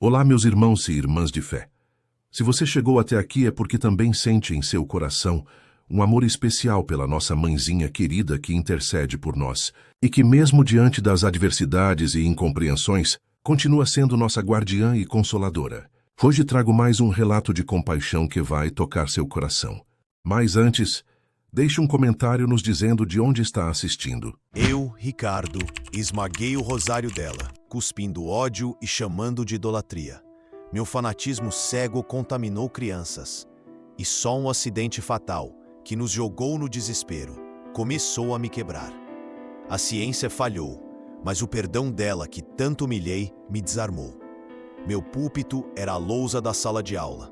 Olá, meus irmãos e irmãs de fé. Se você chegou até aqui é porque também sente em seu coração um amor especial pela nossa mãezinha querida que intercede por nós e que, mesmo diante das adversidades e incompreensões, continua sendo nossa guardiã e consoladora. Hoje trago mais um relato de compaixão que vai tocar seu coração. Mas antes, deixe um comentário nos dizendo de onde está assistindo. Eu, Ricardo, esmaguei o rosário dela, cuspindo ódio e chamando de idolatria. Meu fanatismo cego contaminou crianças. E só um acidente fatal, que nos jogou no desespero, começou a me quebrar. A ciência falhou, mas o perdão dela que tanto humilhei me desarmou. Meu púlpito era a lousa da sala de aula.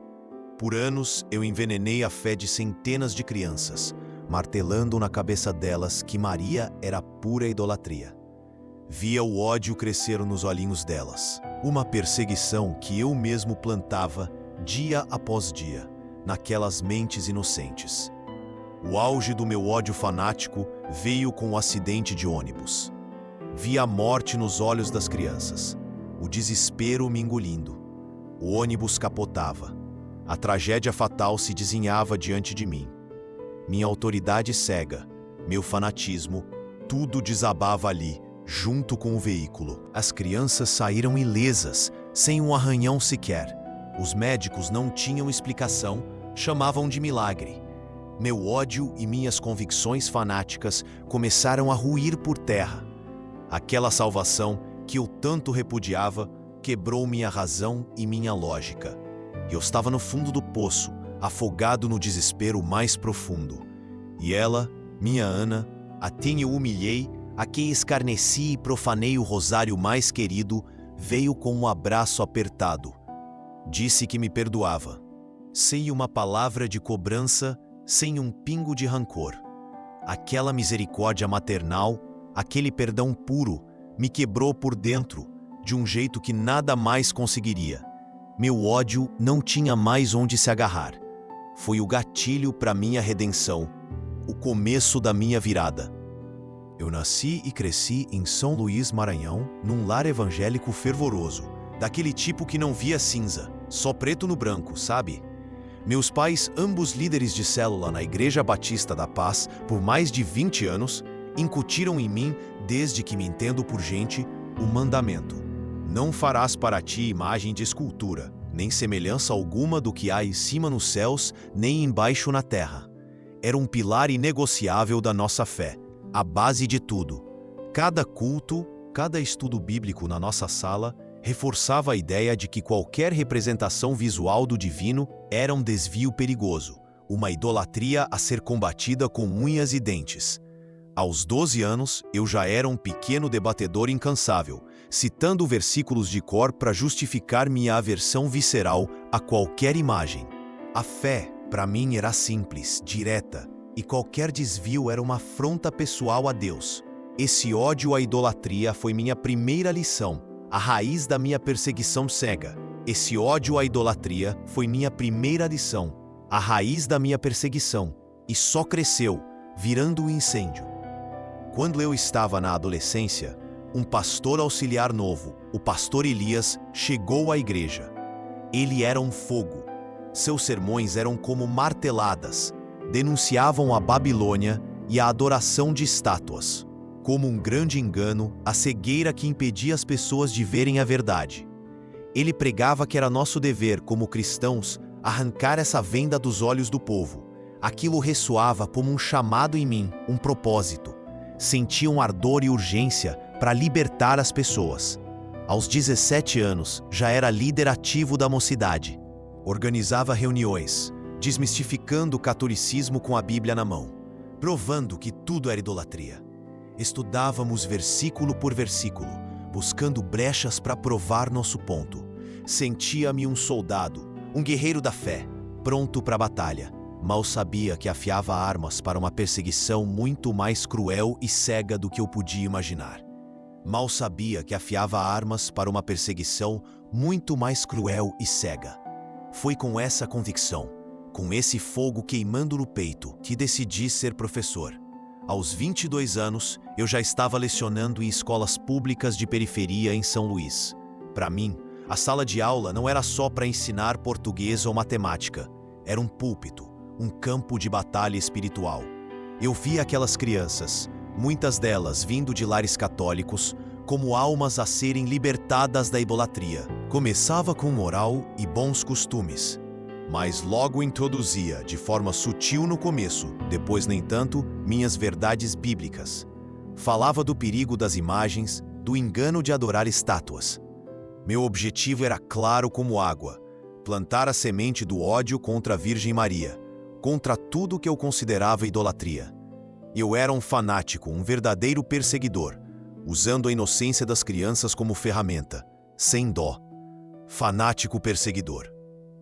Por anos eu envenenei a fé de centenas de crianças, martelando na cabeça delas que Maria era pura idolatria. Via o ódio crescer nos olhinhos delas, uma perseguição que eu mesmo plantava dia após dia, naquelas mentes inocentes. O auge do meu ódio fanático veio com o acidente de ônibus. Vi a morte nos olhos das crianças, o desespero me engolindo. O ônibus capotava. A tragédia fatal se desenhava diante de mim. Minha autoridade cega, meu fanatismo, tudo desabava ali, junto com o veículo. As crianças saíram ilesas, sem um arranhão sequer. Os médicos não tinham explicação, chamavam de milagre. Meu ódio e minhas convicções fanáticas começaram a ruir por terra. Aquela salvação que eu tanto repudiava quebrou minha razão e minha lógica. Eu estava no fundo do poço, afogado no desespero mais profundo. E ela, minha Ana, a quem eu humilhei, a quem escarneci e profanei o rosário mais querido, veio com um abraço apertado. Disse que me perdoava. Sem uma palavra de cobrança, sem um pingo de rancor. Aquela misericórdia maternal, aquele perdão puro, me quebrou por dentro, de um jeito que nada mais conseguiria. Meu ódio não tinha mais onde se agarrar. Foi o gatilho para minha redenção, o começo da minha virada. Eu nasci e cresci em São Luís, Maranhão, num lar evangélico fervoroso, daquele tipo que não via cinza, só preto no branco, sabe? Meus pais, ambos líderes de célula na Igreja Batista da Paz por mais de 20 anos, incutiram em mim, desde que me entendo por gente, o mandamento: não farás para ti imagem de escultura, nem semelhança alguma do que há em cima nos céus, nem embaixo na terra. Era um pilar inegociável da nossa fé, a base de tudo. Cada culto, cada estudo bíblico na nossa sala reforçava a ideia de que qualquer representação visual do divino era um desvio perigoso, uma idolatria a ser combatida com unhas e dentes. Aos 12 anos, eu já era um pequeno debatedor incansável, citando versículos de cor para justificar minha aversão visceral a qualquer imagem. A fé, para mim, era simples, direta, e qualquer desvio era uma afronta pessoal a Deus. Esse ódio à idolatria foi minha primeira lição, a raiz da minha perseguição cega. Esse ódio à idolatria foi minha primeira lição, a raiz da minha perseguição, e só cresceu, virando um incêndio. Quando eu estava na adolescência, um pastor auxiliar novo, o pastor Elias, chegou à igreja. Ele era um fogo. Seus sermões eram como marteladas, denunciavam a Babilônia e a adoração de estátuas. Como um grande engano, a cegueira que impedia as pessoas de verem a verdade. Ele pregava que era nosso dever, como cristãos, arrancar essa venda dos olhos do povo. Aquilo ressoava como um chamado em mim, um propósito. Sentia um ardor e urgência para libertar as pessoas. Aos 17 anos, já era líder ativo da mocidade. Organizava reuniões, desmistificando o catolicismo com a Bíblia na mão, provando que tudo era idolatria. Estudávamos versículo por versículo, buscando brechas para provar nosso ponto. Sentia-me um soldado, um guerreiro da fé, pronto para a batalha. Mal sabia que afiava armas para uma perseguição muito mais cruel e cega do que eu podia imaginar. Mal sabia que afiava armas para uma perseguição muito mais cruel e cega. Foi com essa convicção, com esse fogo queimando no peito, que decidi ser professor. Aos 22 anos, eu já estava lecionando em escolas públicas de periferia em São Luís. Para mim, A sala de aula não era só para ensinar português ou matemática. Era um púlpito, um campo de batalha espiritual. Eu via aquelas crianças, muitas delas vindo de lares católicos, como almas a serem libertadas da idolatria. Começava com moral e bons costumes, mas logo introduzia, de forma sutil no começo, depois nem tanto, minhas verdades bíblicas. Falava do perigo das imagens, do engano de adorar estátuas. Meu objetivo era claro como água: plantar a semente do ódio contra a Virgem Maria, contra tudo que eu considerava idolatria. Eu era um fanático, um verdadeiro perseguidor, usando a inocência das crianças como ferramenta, sem dó. Fanático perseguidor.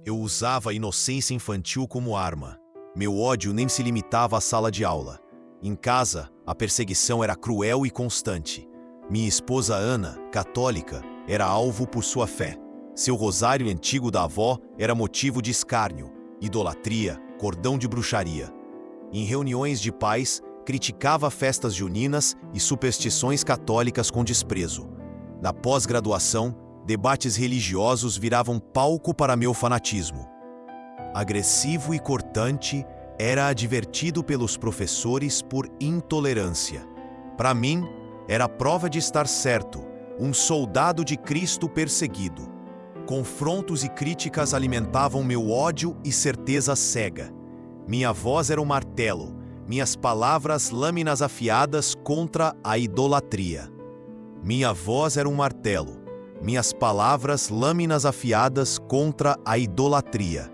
Eu usava a inocência infantil como arma. Meu ódio nem se limitava à sala de aula. Em casa, a perseguição era cruel e constante. Minha esposa Ana, católica, era alvo por sua fé. Seu rosário antigo da avó era motivo de escárnio, idolatria, cordão de bruxaria. Em reuniões de pais, criticava festas juninas e superstições católicas com desprezo. Na pós-graduação, debates religiosos viravam palco para meu fanatismo. Agressivo e cortante, era advertido pelos professores por intolerância. Para mim, era prova de estar certo, um soldado de Cristo perseguido. Confrontos e críticas alimentavam meu ódio e certeza cega. Minha voz era um martelo, minhas palavras lâminas afiadas contra a idolatria. Minha voz era um martelo, minhas palavras lâminas afiadas contra a idolatria.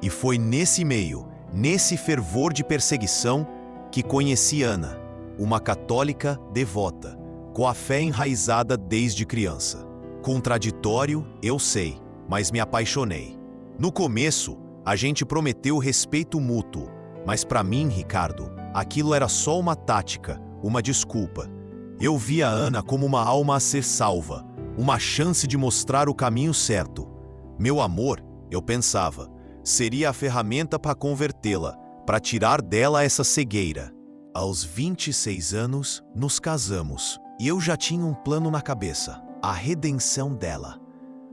E foi nesse meio, nesse fervor de perseguição, que conheci Ana, uma católica devota, com a fé enraizada desde criança. Contraditório, eu sei, mas me apaixonei. No começo, a gente prometeu respeito mútuo, mas para mim, Ricardo, aquilo era só uma tática, uma desculpa. Eu via a Ana como uma alma a ser salva, uma chance de mostrar o caminho certo. Meu amor, eu pensava, seria a ferramenta para convertê-la, para tirar dela essa cegueira. Aos 26 anos, nos casamos, e eu já tinha um plano na cabeça: a redenção dela.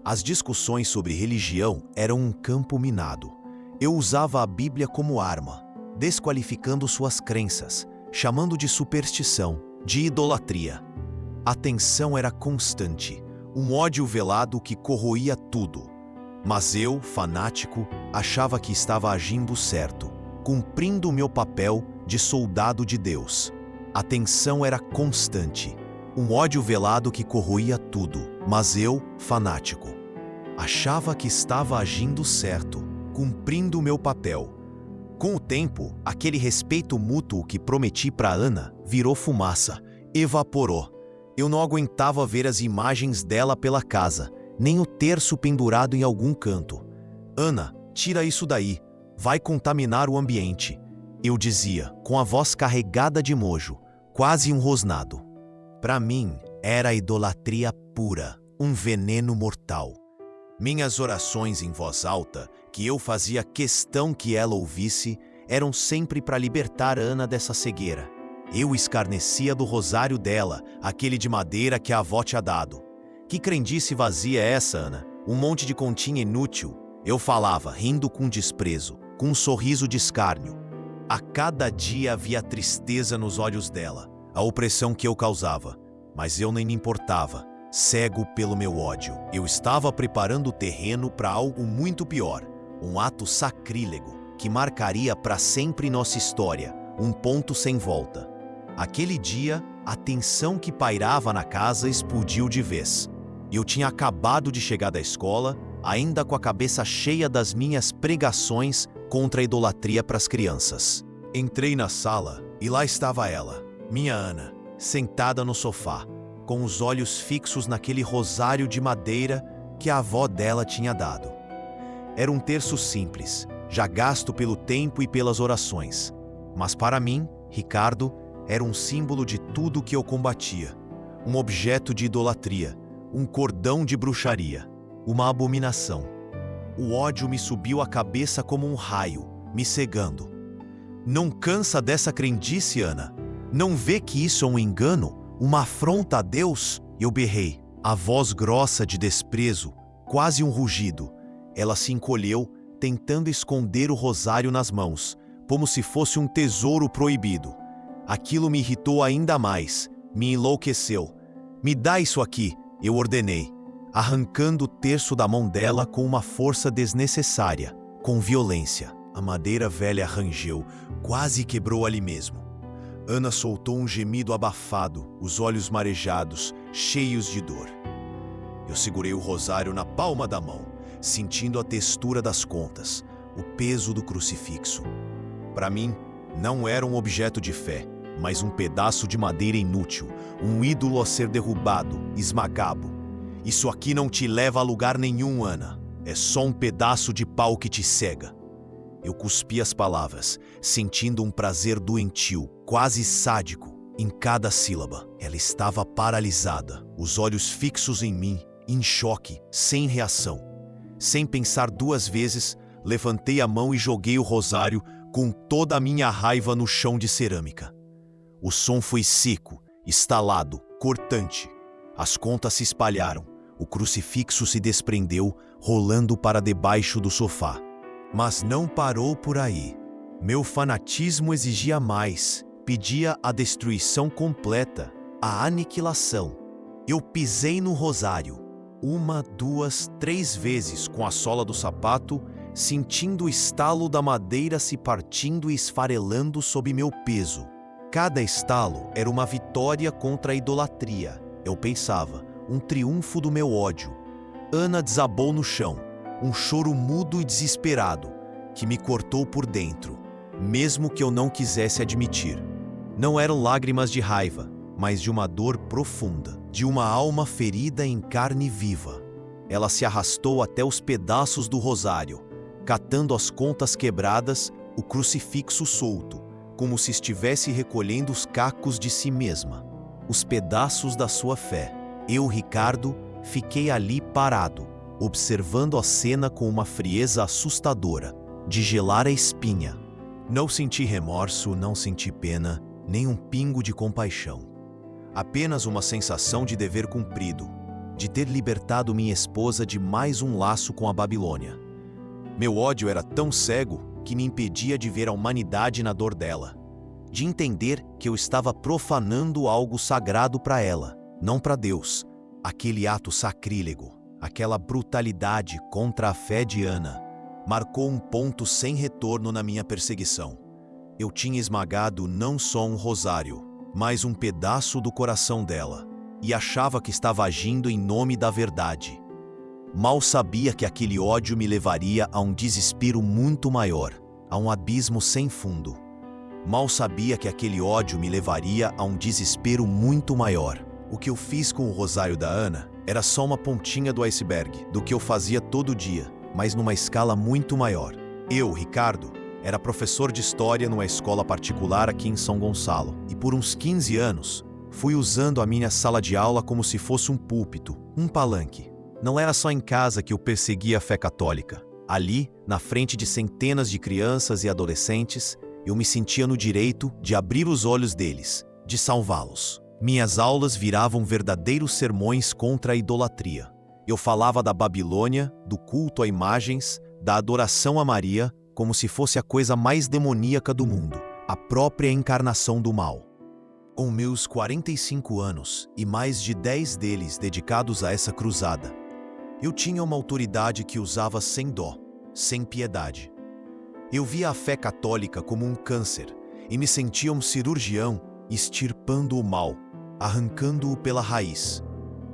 As discussões sobre religião eram um campo minado. Eu usava a Bíblia como arma, desqualificando suas crenças, chamando de superstição, de idolatria. A tensão era constante, um ódio velado que corroía tudo. Mas eu, fanático, achava que estava agindo certo, cumprindo o meu papel de soldado de Deus. A tensão era constante, um ódio velado que corroía tudo, mas eu, fanático, achava que estava agindo certo, cumprindo o meu papel. Com o tempo, aquele respeito mútuo que prometi para Ana virou fumaça, evaporou. Eu não aguentava ver as imagens dela pela casa, nem o terço pendurado em algum canto. Ana, tira isso daí, vai contaminar o ambiente, eu dizia, com a voz carregada de mojo, quase um rosnado. Para mim, era idolatria pura, um veneno mortal. Minhas orações em voz alta, que eu fazia questão que ela ouvisse, eram sempre para libertar Ana dessa cegueira. Eu escarnecia do rosário dela, aquele de madeira que a avó tinha dado. Que crendice vazia é essa, Ana? Um monte de continha inútil. Eu falava, rindo com desprezo, com um sorriso de escárnio. A cada dia havia tristeza nos olhos dela, a opressão que eu causava. Mas eu nem me importava, cego pelo meu ódio. Eu estava preparando o terreno para algo muito pior, um ato sacrílego que marcaria para sempre nossa história, um ponto sem volta. Aquele dia, a tensão que pairava na casa explodiu de vez. Eu tinha acabado de chegar da escola, ainda com a cabeça cheia das minhas pregações contra a idolatria para as crianças. Entrei na sala e lá estava ela, minha Ana, sentada no sofá, com os olhos fixos naquele rosário de madeira que a avó dela tinha dado. Era um terço simples, já gasto pelo tempo e pelas orações. Mas para mim, Ricardo, era um símbolo de tudo que eu combatia. Um objeto de idolatria, um cordão de bruxaria, uma abominação. O ódio me subiu à cabeça como um raio, me cegando. Não cansa dessa crendice, Ana? Não vê que isso é um engano? Uma afronta a Deus? Eu berrei, a voz grossa de desprezo, quase um rugido. Ela se encolheu, tentando esconder o rosário nas mãos, como se fosse um tesouro proibido. Aquilo me irritou ainda mais, me enlouqueceu. "Me dá isso aqui", eu ordenei, arrancando o terço da mão dela com uma força desnecessária, com violência. A madeira velha rangeu, quase quebrou ali mesmo. Ana soltou um gemido abafado, os olhos marejados, cheios de dor. Eu segurei o rosário na palma da mão, sentindo a textura das contas, o peso do crucifixo. Para mim, não era um objeto de fé, mas um pedaço de madeira inútil, um ídolo a ser derrubado, esmagado. "Isso aqui não te leva a lugar nenhum, Ana. É só um pedaço de pau que te cega." Eu cuspi as palavras, sentindo um prazer doentio, quase sádico, em cada sílaba. Ela estava paralisada, os olhos fixos em mim, em choque, sem reação. Sem pensar duas vezes, levantei a mão e joguei o rosário com toda a minha raiva no chão de cerâmica. O som foi seco, estalado, cortante. As contas se espalharam, o crucifixo se desprendeu, rolando para debaixo do sofá. Mas não parou por aí. Meu fanatismo exigia mais, pedia a destruição completa, a aniquilação. Eu pisei no rosário, 1, 2, 3 vezes com a sola do sapato, sentindo o estalo da madeira se partindo e esfarelando sob meu peso. Cada estalo era uma vitória contra a idolatria. Eu pensava, um triunfo do meu ódio. Ana desabou no chão, um choro mudo e desesperado, que me cortou por dentro, mesmo que eu não quisesse admitir. Não eram lágrimas de raiva, mas de uma dor profunda, de uma alma ferida em carne viva. Ela se arrastou até os pedaços do rosário, catando as contas quebradas, o crucifixo solto, como se estivesse recolhendo os cacos de si mesma, os pedaços da sua fé. Eu, Ricardo, fiquei ali parado, observando a cena com uma frieza assustadora, de gelar a espinha. Não senti remorso, não senti pena, nem um pingo de compaixão. Apenas uma sensação de dever cumprido, de ter libertado minha esposa de mais um laço com a Babilônia. Meu ódio era tão cego que me impedia de ver a humanidade na dor dela, de entender que eu estava profanando algo sagrado para ela, não para Deus. Aquele ato sacrílego, aquela brutalidade contra a fé de Ana, marcou um ponto sem retorno na minha perseguição. Eu tinha esmagado não só um rosário, mas um pedaço do coração dela, e achava que estava agindo em nome da verdade. Mal sabia que aquele ódio me levaria a um desespero muito maior, a um abismo sem fundo. Mal sabia que aquele ódio me levaria a um desespero muito maior. O que eu fiz com o rosário da Ana era só uma pontinha do iceberg, do que eu fazia todo dia, mas numa escala muito maior. Eu, Ricardo, era professor de história numa escola particular aqui em São Gonçalo, e por uns 15 anos, fui usando a minha sala de aula como se fosse um púlpito, um palanque. Não era só em casa que eu perseguia a fé católica. Ali, na frente de centenas de crianças e adolescentes, eu me sentia no direito de abrir os olhos deles, de salvá-los. Minhas aulas viravam verdadeiros sermões contra a idolatria. Eu falava da Babilônia, do culto a imagens, da adoração a Maria, como se fosse a coisa mais demoníaca do mundo, a própria encarnação do mal. Com meus 45 anos e mais de 10 deles dedicados a essa cruzada, eu tinha uma autoridade que usava sem dó, sem piedade. Eu via a fé católica como um câncer e me sentia um cirurgião extirpando o mal, arrancando-o pela raiz.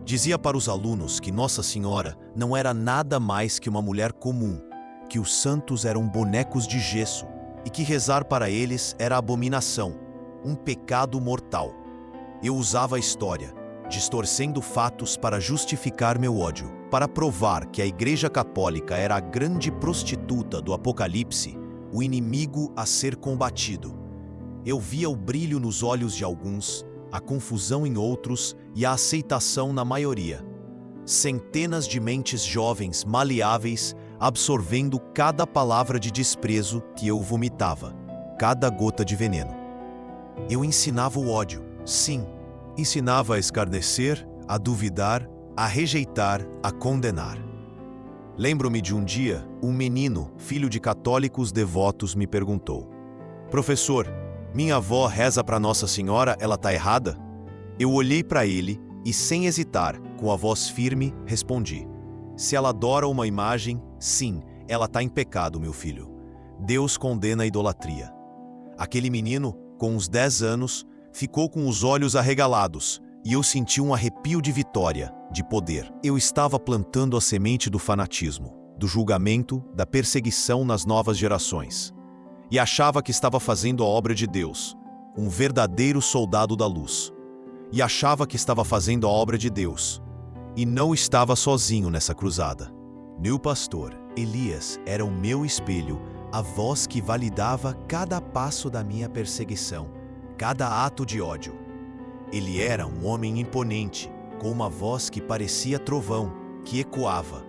Dizia para os alunos que Nossa Senhora não era nada mais que uma mulher comum, que os santos eram bonecos de gesso e que rezar para eles era abominação, um pecado mortal. Eu usava a história, distorcendo fatos para justificar meu ódio, para provar que a Igreja Católica era a grande prostituta do Apocalipse, o inimigo a ser combatido. Eu via o brilho nos olhos de alguns, a confusão em outros e a aceitação na maioria. Centenas de mentes jovens, maleáveis, absorvendo cada palavra de desprezo que eu vomitava, cada gota de veneno. Eu ensinava o ódio, sim. Ensinava a escarnecer, a duvidar, a rejeitar, a condenar. Lembro-me de um dia, um menino, filho de católicos devotos, me perguntou: Professor, minha avó reza para Nossa Senhora, ela tá errada? Eu olhei para ele e, sem hesitar, com a voz firme, respondi: Se ela adora uma imagem, sim, ela tá em pecado, meu filho. Deus condena a idolatria. Aquele menino, com uns 10 anos, ficou com os olhos arregalados e eu senti um arrepio de vitória, de poder. Eu estava plantando a semente do fanatismo, do julgamento, da perseguição nas novas gerações. E achava que estava fazendo a obra de Deus, um verdadeiro soldado da luz. E achava que estava fazendo a obra de Deus. E não estava sozinho nessa cruzada. Meu pastor, Elias, era o meu espelho, a voz que validava cada passo da minha perseguição, cada ato de ódio. Ele era um homem imponente, com uma voz que parecia trovão, que ecoava.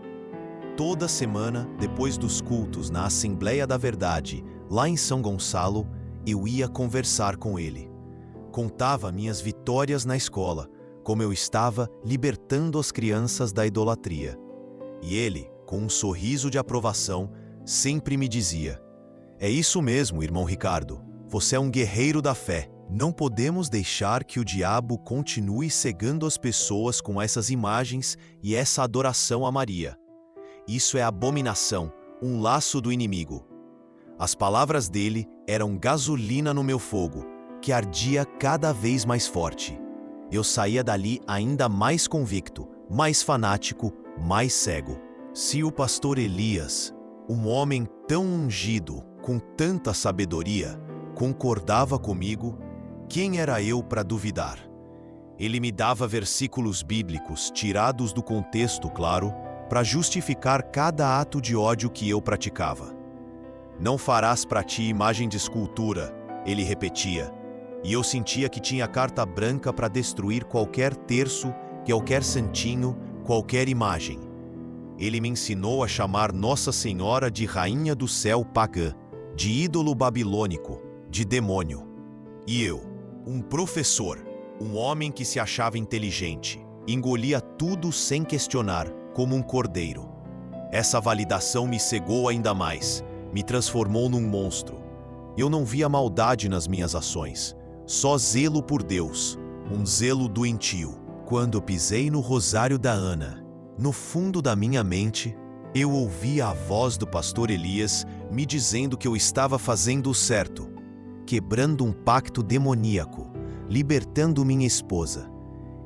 Toda semana, depois dos cultos na Assembleia da Verdade, lá em São Gonçalo, eu ia conversar com ele. Contava minhas vitórias na escola, como eu estava libertando as crianças da idolatria. E ele, com um sorriso de aprovação, sempre me dizia: É isso mesmo, irmão Ricardo, você é um guerreiro da fé. Não podemos deixar que o diabo continue cegando as pessoas com essas imagens e essa adoração a Maria. Isso é abominação, um laço do inimigo. As palavras dele eram gasolina no meu fogo, que ardia cada vez mais forte. Eu saía dali ainda mais convicto, mais fanático, mais cego. Se o pastor Elias, um homem tão ungido, com tanta sabedoria, concordava comigo, quem era eu para duvidar? Ele me dava versículos bíblicos, tirados do contexto, claro, para justificar cada ato de ódio que eu praticava. Não farás para ti imagem de escultura, ele repetia, e eu sentia que tinha carta branca para destruir qualquer terço, qualquer santinho, qualquer imagem. Ele me ensinou a chamar Nossa Senhora de Rainha do Céu pagã, de ídolo babilônico, de demônio. E eu, um professor, um homem que se achava inteligente, engolia tudo sem questionar, como um cordeiro. Essa validação me cegou ainda mais, me transformou num monstro. Eu não via maldade nas minhas ações, só zelo por Deus, um zelo doentio. Quando pisei no Rosário da Ana, no fundo da minha mente, eu ouvia a voz do pastor Elias me dizendo que eu estava fazendo o certo, quebrando um pacto demoníaco, libertando minha esposa.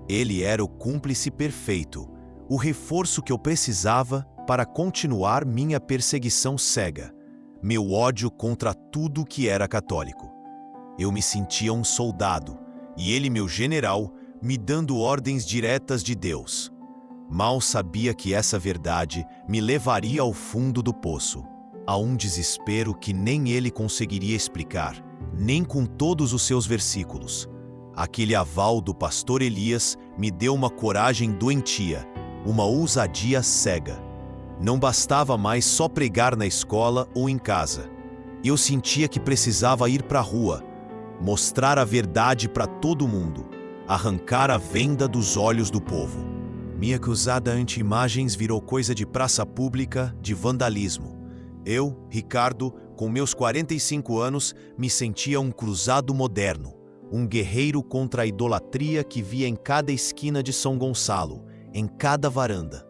Ele era o cúmplice perfeito, o reforço que eu precisava para continuar minha perseguição cega, meu ódio contra tudo que era católico. Eu me sentia um soldado, e ele, meu general, me dando ordens diretas de Deus. Mal sabia que essa verdade me levaria ao fundo do poço, a um desespero que nem ele conseguiria explicar, nem com todos os seus versículos. Aquele aval do pastor Elias me deu uma coragem doentia, uma ousadia cega. Não bastava mais só pregar na escola ou em casa. Eu sentia que precisava ir para a rua, mostrar a verdade para todo mundo, arrancar a venda dos olhos do povo. Minha cruzada anti-imagens virou coisa de praça pública, de vandalismo. Eu, Ricardo, com meus 45 anos, me sentia um cruzado moderno, um guerreiro contra a idolatria que via em cada esquina de São Gonçalo, em cada varanda.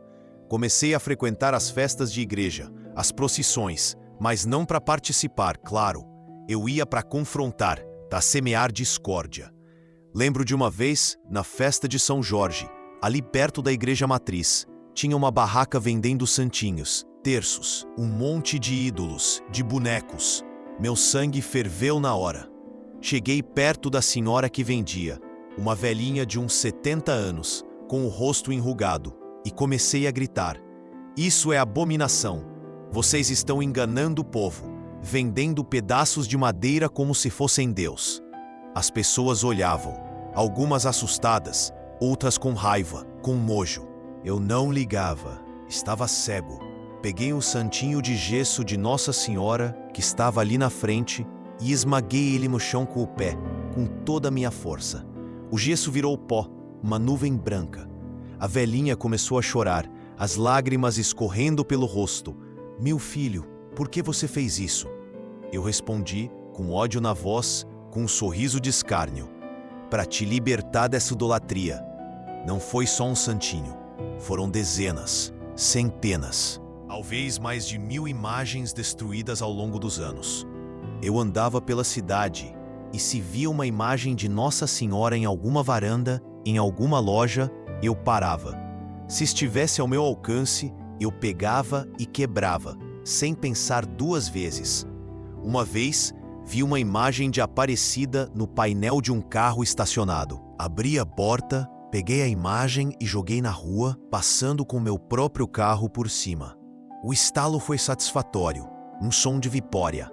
Comecei a frequentar as festas de igreja, as procissões, mas não para participar, claro. Eu ia para confrontar, para semear discórdia. Lembro de uma vez, na festa de São Jorge, ali perto da igreja matriz, tinha uma barraca vendendo santinhos, terços, um monte de ídolos, de bonecos. Meu sangue ferveu na hora. Cheguei perto da senhora que vendia, uma velhinha de uns 70 anos, com o rosto enrugado, e comecei a gritar: Isso é abominação! Vocês estão enganando o povo, vendendo pedaços de madeira como se fossem Deus. As pessoas olhavam, algumas assustadas, outras com raiva, com nojo. Eu não ligava, estava cego. Peguei um santinho de gesso de Nossa Senhora, que estava ali na frente, e esmaguei ele no chão com o pé, com toda a minha força. O gesso virou pó, uma nuvem branca. A velhinha começou a chorar, as lágrimas escorrendo pelo rosto. Meu filho, por que você fez isso? Eu respondi, com ódio na voz, com um sorriso de escárnio. Para te libertar dessa idolatria. Não foi só um santinho. Foram dezenas, centenas, talvez mais de 1000 imagens destruídas ao longo dos anos. Eu andava pela cidade e se via uma imagem de Nossa Senhora em alguma varanda, em alguma loja, eu parava. Se estivesse ao meu alcance, eu pegava e quebrava, sem pensar duas vezes. Uma vez, vi uma imagem de Aparecida no painel de um carro estacionado. Abri a porta, peguei a imagem e joguei na rua, passando com meu próprio carro por cima. O estalo foi satisfatório, um som de vitória.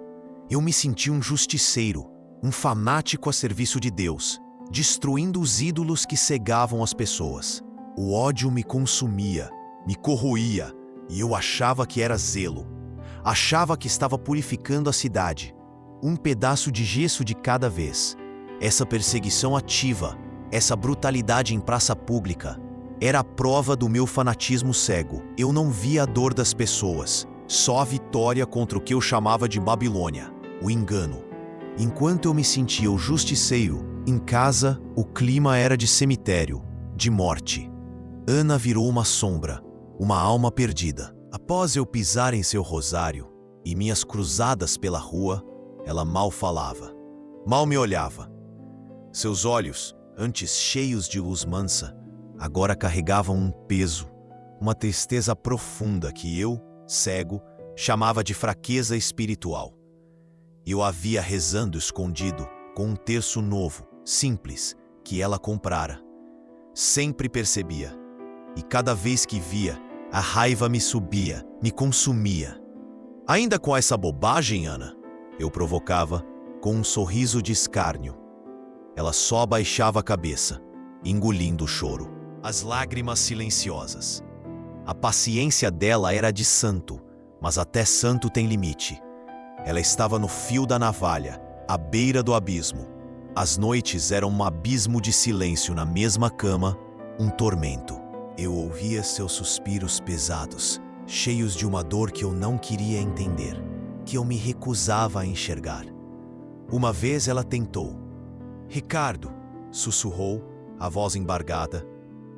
Eu me senti um justiceiro, um fanático a serviço de Deus, destruindo os ídolos que cegavam as pessoas. O ódio me consumia, me corroía, e eu achava que era zelo. Achava que estava purificando a cidade, um pedaço de gesso de cada vez. Essa perseguição ativa, essa brutalidade em praça pública, era a prova do meu fanatismo cego. Eu não via a dor das pessoas, só a vitória contra o que eu chamava de Babilônia, o engano. Enquanto eu me sentia o justiceiro, em casa, o clima era de cemitério, de morte. Ana virou uma sombra, uma alma perdida. Após eu pisar em seu rosário e minhas cruzadas pela rua, ela mal falava, mal me olhava. Seus olhos, antes cheios de luz mansa, agora carregavam um peso, uma tristeza profunda que eu, cego, chamava de fraqueza espiritual. Eu a via rezando escondido com um terço novo, simples, que ela comprara. Sempre percebia, e cada vez que via, a raiva me subia, me consumia. Ainda com essa bobagem, Ana? Eu provocava, com um sorriso de escárnio. Ela só abaixava a cabeça, engolindo o choro, as lágrimas silenciosas. A paciência dela era de santo, mas até santo tem limite. Ela estava no fio da navalha, à beira do abismo. As noites eram um abismo de silêncio na mesma cama, um tormento. Eu ouvia seus suspiros pesados, cheios de uma dor que eu não queria entender, que eu me recusava a enxergar. Uma vez ela tentou. Ricardo, sussurrou, a voz embargada,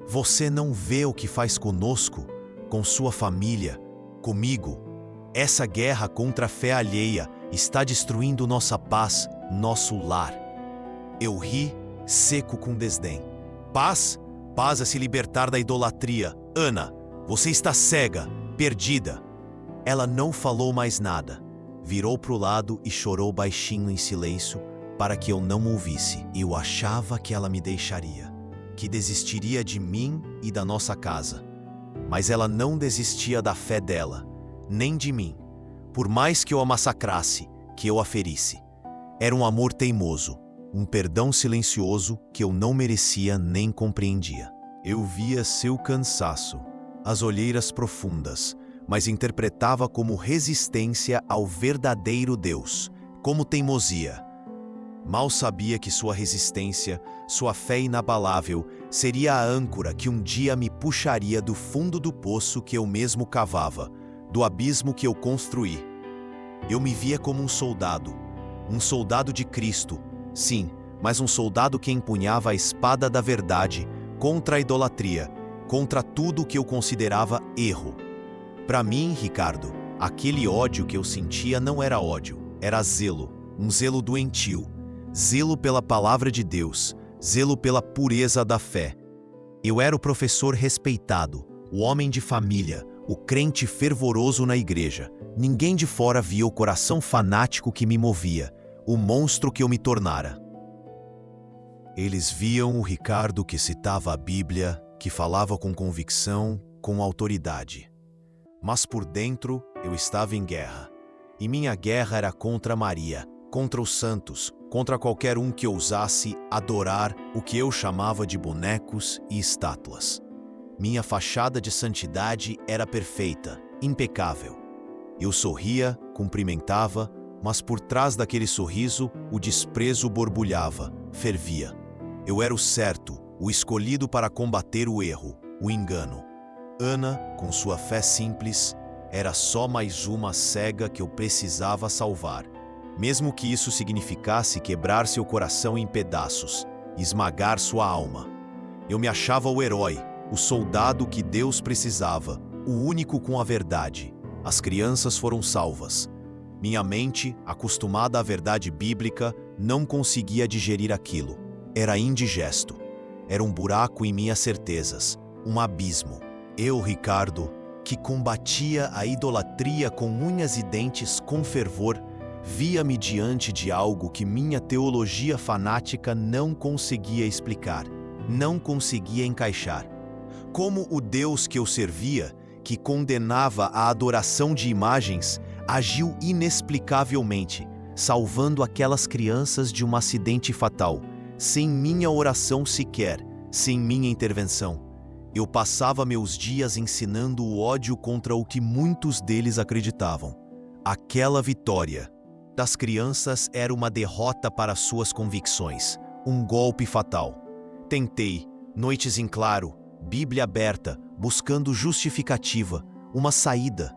você não vê o que faz conosco, com sua família, comigo? Essa guerra contra a fé alheia está destruindo nossa paz, nosso lar. Eu ri, seco com desdém. Paz? Paz é se libertar da idolatria. Ana, você está cega, perdida. Ela não falou mais nada. Virou para o lado e chorou baixinho em silêncio para que eu não ouvisse. Eu achava que ela me deixaria, que desistiria de mim e da nossa casa. Mas ela não desistia da fé dela, nem de mim, por mais que eu a massacrasse, que eu a ferisse. Era um amor teimoso, um perdão silencioso que eu não merecia nem compreendia. Eu via seu cansaço, as olheiras profundas, mas interpretava como resistência ao verdadeiro Deus, como teimosia. Mal sabia que sua resistência, sua fé inabalável, seria a âncora que um dia me puxaria do fundo do poço que eu mesmo cavava, do abismo que eu construí. Eu me via como um soldado de Cristo, sim, mas um soldado que empunhava a espada da verdade contra a idolatria, contra tudo o que eu considerava erro. Para mim, Ricardo, aquele ódio que eu sentia não era ódio, era zelo, um zelo doentio, zelo pela palavra de Deus, zelo pela pureza da fé. Eu era o professor respeitado, o homem de família, o crente fervoroso na igreja. Ninguém de fora via o coração fanático que me movia, o monstro que eu me tornara. Eles viam o Ricardo que citava a Bíblia, que falava com convicção, com autoridade. Mas por dentro eu estava em guerra. E minha guerra era contra Maria, contra os santos, contra qualquer um que ousasse adorar o que eu chamava de bonecos e estátuas. Minha fachada de santidade era perfeita, impecável. Eu sorria, cumprimentava, mas por trás daquele sorriso o desprezo borbulhava, fervia. Eu era o certo, o escolhido para combater o erro, o engano. Ana, com sua fé simples, era só mais uma cega que eu precisava salvar, mesmo que isso significasse quebrar seu coração em pedaços, esmagar sua alma. Eu me achava o herói, o soldado que Deus precisava, o único com a verdade. As crianças foram salvas. Minha mente, acostumada à verdade bíblica, não conseguia digerir aquilo. Era indigesto. Era um buraco em minhas certezas, um abismo. Eu, Ricardo, que combatia a idolatria com unhas e dentes com fervor, via-me diante de algo que minha teologia fanática não conseguia explicar, não conseguia encaixar. Como o Deus que eu servia, que condenava a adoração de imagens, agiu inexplicavelmente, salvando aquelas crianças de um acidente fatal, sem minha oração sequer, sem minha intervenção. Eu passava meus dias ensinando o ódio contra o que muitos deles acreditavam. Aquela vitória das crianças era uma derrota para suas convicções, um golpe fatal. Tentei, noites em claro, Bíblia aberta, buscando justificativa, uma saída.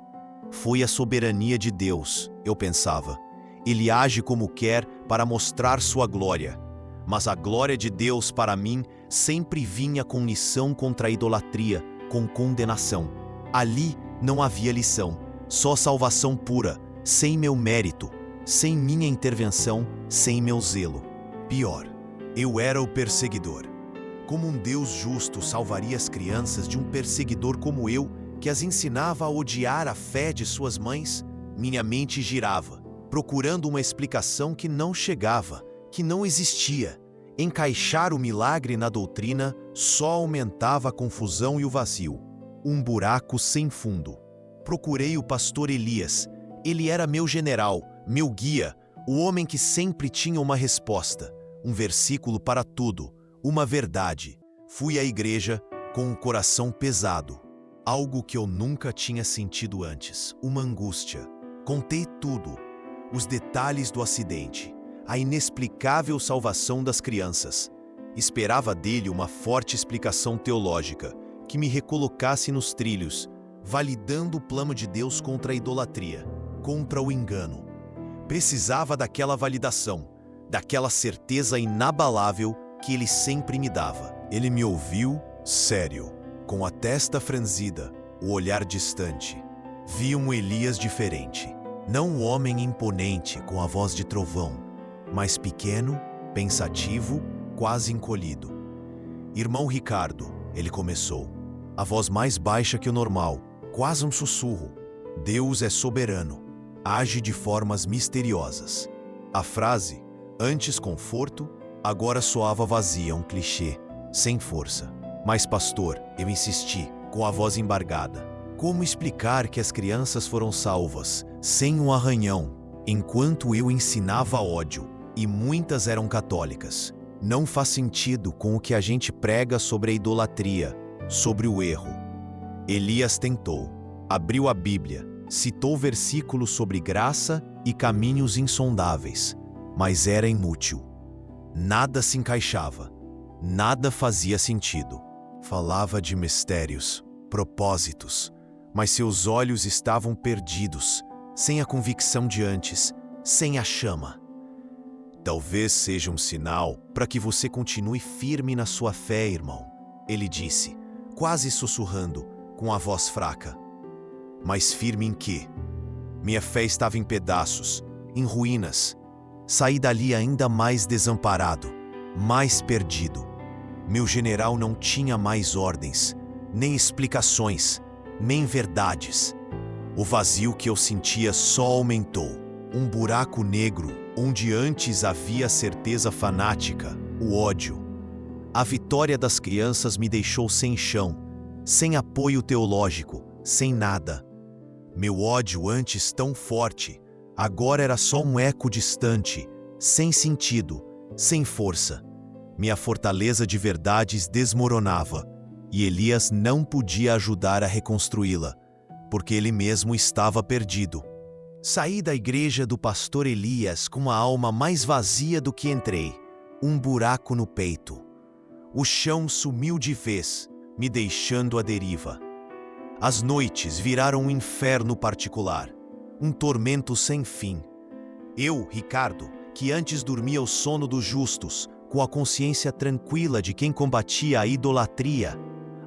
Foi a soberania de Deus, eu pensava. Ele age como quer para mostrar sua glória. Mas a glória de Deus para mim sempre vinha com lição contra a idolatria, com condenação. Ali não havia lição, só salvação pura, sem meu mérito, sem minha intervenção, sem meu zelo. Pior, eu era o perseguidor. Como um Deus justo salvaria as crianças de um perseguidor como eu, que as ensinava a odiar a fé de suas mães? Minha mente girava, procurando uma explicação que não chegava, que não existia. Encaixar o milagre na doutrina só aumentava a confusão e o vazio. Um buraco sem fundo. Procurei o pastor Elias. Ele era meu general, meu guia, o homem que sempre tinha uma resposta, um versículo para tudo, uma verdade. Fui à igreja com o coração pesado. Algo que eu nunca tinha sentido antes, uma angústia. Contei tudo, os detalhes do acidente, a inexplicável salvação das crianças. Esperava dele uma forte explicação teológica, que me recolocasse nos trilhos, validando o plano de Deus contra a idolatria, contra o engano. Precisava daquela validação, daquela certeza inabalável que ele sempre me dava. Ele me ouviu, sério, com a testa franzida, o olhar distante. Vi um Elias diferente, não um homem imponente com a voz de trovão, mas pequeno, pensativo, quase encolhido. Irmão Ricardo, ele começou, a voz mais baixa que o normal, quase um sussurro. Deus é soberano, age de formas misteriosas. A frase, antes conforto, agora soava vazia, um clichê, sem força. Mas pastor, eu insisti, com a voz embargada. Como explicar que as crianças foram salvas, sem um arranhão, enquanto eu ensinava ódio, e muitas eram católicas? Não faz sentido com o que a gente prega sobre a idolatria, sobre o erro. Elias tentou, abriu a Bíblia, citou versículos sobre graça e caminhos insondáveis, mas era inútil. Nada se encaixava, nada fazia sentido. Falava de mistérios, propósitos, mas seus olhos estavam perdidos, sem a convicção de antes, sem a chama. Talvez seja um sinal para que você continue firme na sua fé, irmão, ele disse, quase sussurrando, com a voz fraca. Mas firme em quê? Minha fé estava em pedaços, em ruínas. Saí dali ainda mais desamparado, mais perdido. Meu general não tinha mais ordens, nem explicações, nem verdades. O vazio que eu sentia só aumentou. Um buraco negro onde antes havia a certeza fanática, o ódio. A vitória das crianças me deixou sem chão, sem apoio teológico, sem nada. Meu ódio antes tão forte, agora era só um eco distante, sem sentido, sem força. Minha fortaleza de verdades desmoronava, e Elias não podia ajudar a reconstruí-la, porque ele mesmo estava perdido. Saí da igreja do pastor Elias com a alma mais vazia do que entrei, um buraco no peito. O chão sumiu de vez, me deixando à deriva. As noites viraram um inferno particular, um tormento sem fim. Eu, Ricardo, que antes dormia o sono dos justos, com a consciência tranquila de quem combatia a idolatria,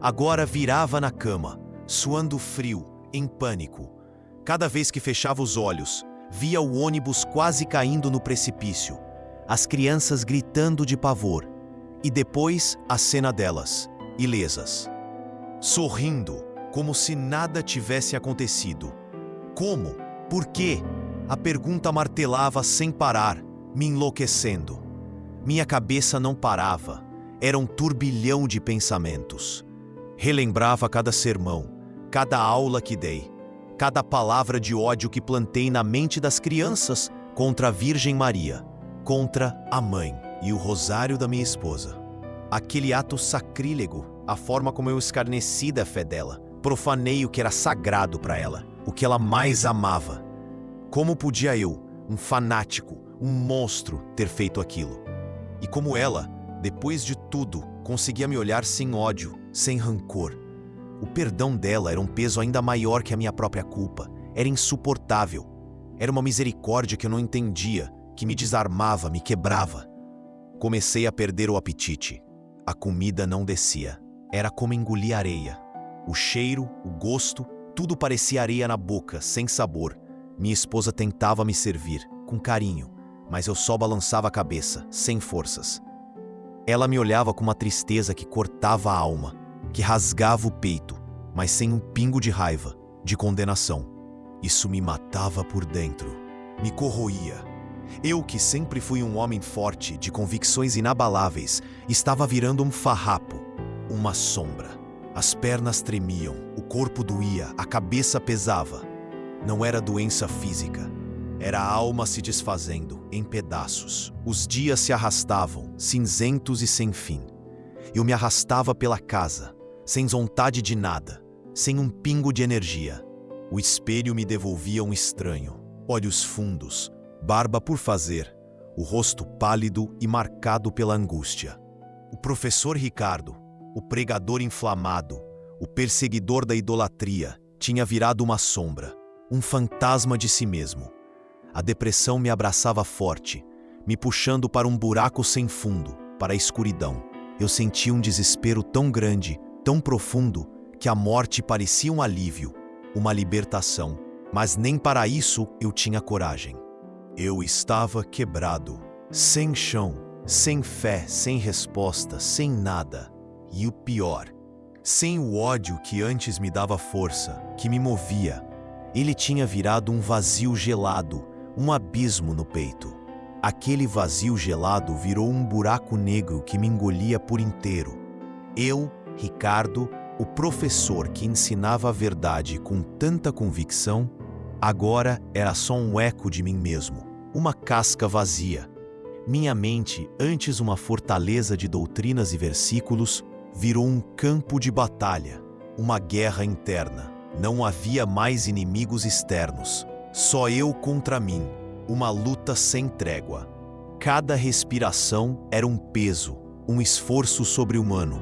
agora virava na cama, suando frio, em pânico. Cada vez que fechava os olhos, via o ônibus quase caindo no precipício, as crianças gritando de pavor, e depois a cena delas, ilesas, sorrindo, como se nada tivesse acontecido. Como? Por quê? A pergunta martelava sem parar, me enlouquecendo. Minha cabeça não parava, era um turbilhão de pensamentos. Relembrava cada sermão, cada aula que dei, cada palavra de ódio que plantei na mente das crianças contra a Virgem Maria, contra a mãe e o rosário da minha esposa. Aquele ato sacrílego, a forma como eu escarneci da fé dela, profanei o que era sagrado para ela, o que ela mais amava. Como podia eu, um fanático, um monstro, ter feito aquilo? E como ela, depois de tudo, conseguia me olhar sem ódio, sem rancor. O perdão dela era um peso ainda maior que a minha própria culpa. Era insuportável. Era uma misericórdia que eu não entendia, que me desarmava, me quebrava. Comecei a perder o apetite. A comida não descia. Era como engolir areia. O cheiro, o gosto, tudo parecia areia na boca, sem sabor. Minha esposa tentava me servir, com carinho, mas eu só balançava a cabeça, sem forças. Ela me olhava com uma tristeza que cortava a alma, que rasgava o peito, mas sem um pingo de raiva, de condenação. Isso me matava por dentro, me corroía. Eu, que sempre fui um homem forte, de convicções inabaláveis, estava virando um farrapo, uma sombra. As pernas tremiam, o corpo doía, a cabeça pesava. Não era doença física, era a alma se desfazendo, em pedaços. Os dias se arrastavam, cinzentos e sem fim. Eu me arrastava pela casa, sem vontade de nada, sem um pingo de energia. O espelho me devolvia um estranho, olhos fundos, barba por fazer, o rosto pálido e marcado pela angústia. O professor Ricardo, o pregador inflamado, o perseguidor da idolatria, tinha virado uma sombra, um fantasma de si mesmo. A depressão me abraçava forte, me puxando para um buraco sem fundo, para a escuridão. Eu sentia um desespero tão grande, tão profundo, que a morte parecia um alívio, uma libertação. Mas nem para isso eu tinha coragem. Eu estava quebrado, sem chão, sem fé, sem resposta, sem nada. E o pior, sem o ódio que antes me dava força, que me movia. Ele tinha virado um vazio gelado, um abismo no peito. Aquele vazio gelado virou um buraco negro que me engolia por inteiro. Eu, Ricardo, o professor que ensinava a verdade com tanta convicção, agora era só um eco de mim mesmo, uma casca vazia. Minha mente, antes uma fortaleza de doutrinas e versículos, virou um campo de batalha, uma guerra interna. Não havia mais inimigos externos, só eu contra mim, uma luta sem trégua. Cada respiração era um peso, um esforço sobre-humano.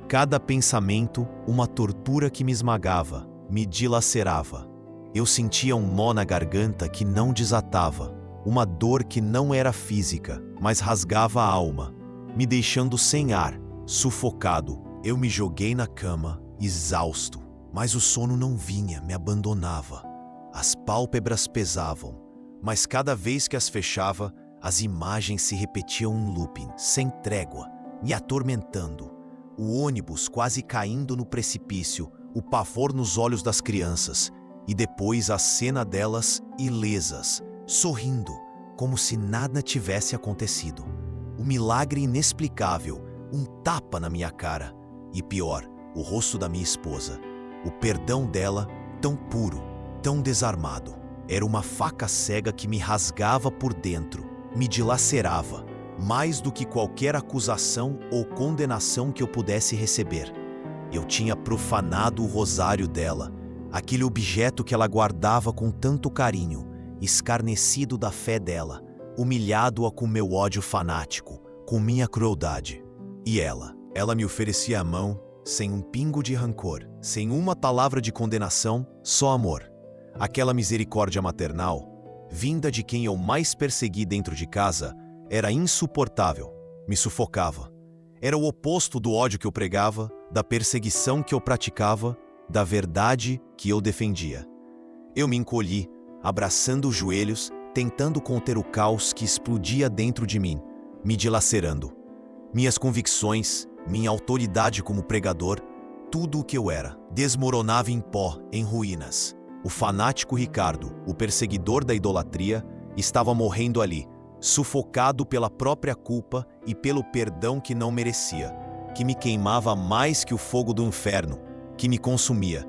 Cada pensamento, uma tortura que me esmagava, me dilacerava. Eu sentia um nó na garganta que não desatava, uma dor que não era física, mas rasgava a alma, me deixando sem ar, sufocado. Eu me joguei na cama, exausto. Mas o sono não vinha, me abandonava. As pálpebras pesavam, mas cada vez que as fechava, as imagens se repetiam em looping, sem trégua, me atormentando. O ônibus quase caindo no precipício, o pavor nos olhos das crianças, e depois a cena delas ilesas, sorrindo, como se nada tivesse acontecido. Um milagre inexplicável, um tapa na minha cara, e pior, o rosto da minha esposa. O perdão dela, tão puro, tão desarmado. Era uma faca cega que me rasgava por dentro, me dilacerava, mais do que qualquer acusação ou condenação que eu pudesse receber. Eu tinha profanado o rosário dela, aquele objeto que ela guardava com tanto carinho, escarnecido da fé dela, humilhado-a com meu ódio fanático, com minha crueldade. E ela me oferecia a mão, sem um pingo de rancor, sem uma palavra de condenação, só amor. Aquela misericórdia maternal, vinda de quem eu mais persegui dentro de casa, era insuportável, me sufocava. Era o oposto do ódio que eu pregava, da perseguição que eu praticava, da verdade que eu defendia. Eu me encolhi, abraçando os joelhos, tentando conter o caos que explodia dentro de mim, me dilacerando. Minhas convicções, minha autoridade como pregador, tudo o que eu era, desmoronava em pó, em ruínas. O fanático Ricardo, o perseguidor da idolatria, estava morrendo ali, sufocado pela própria culpa e pelo perdão que não merecia, que me queimava mais que o fogo do inferno, que me consumia.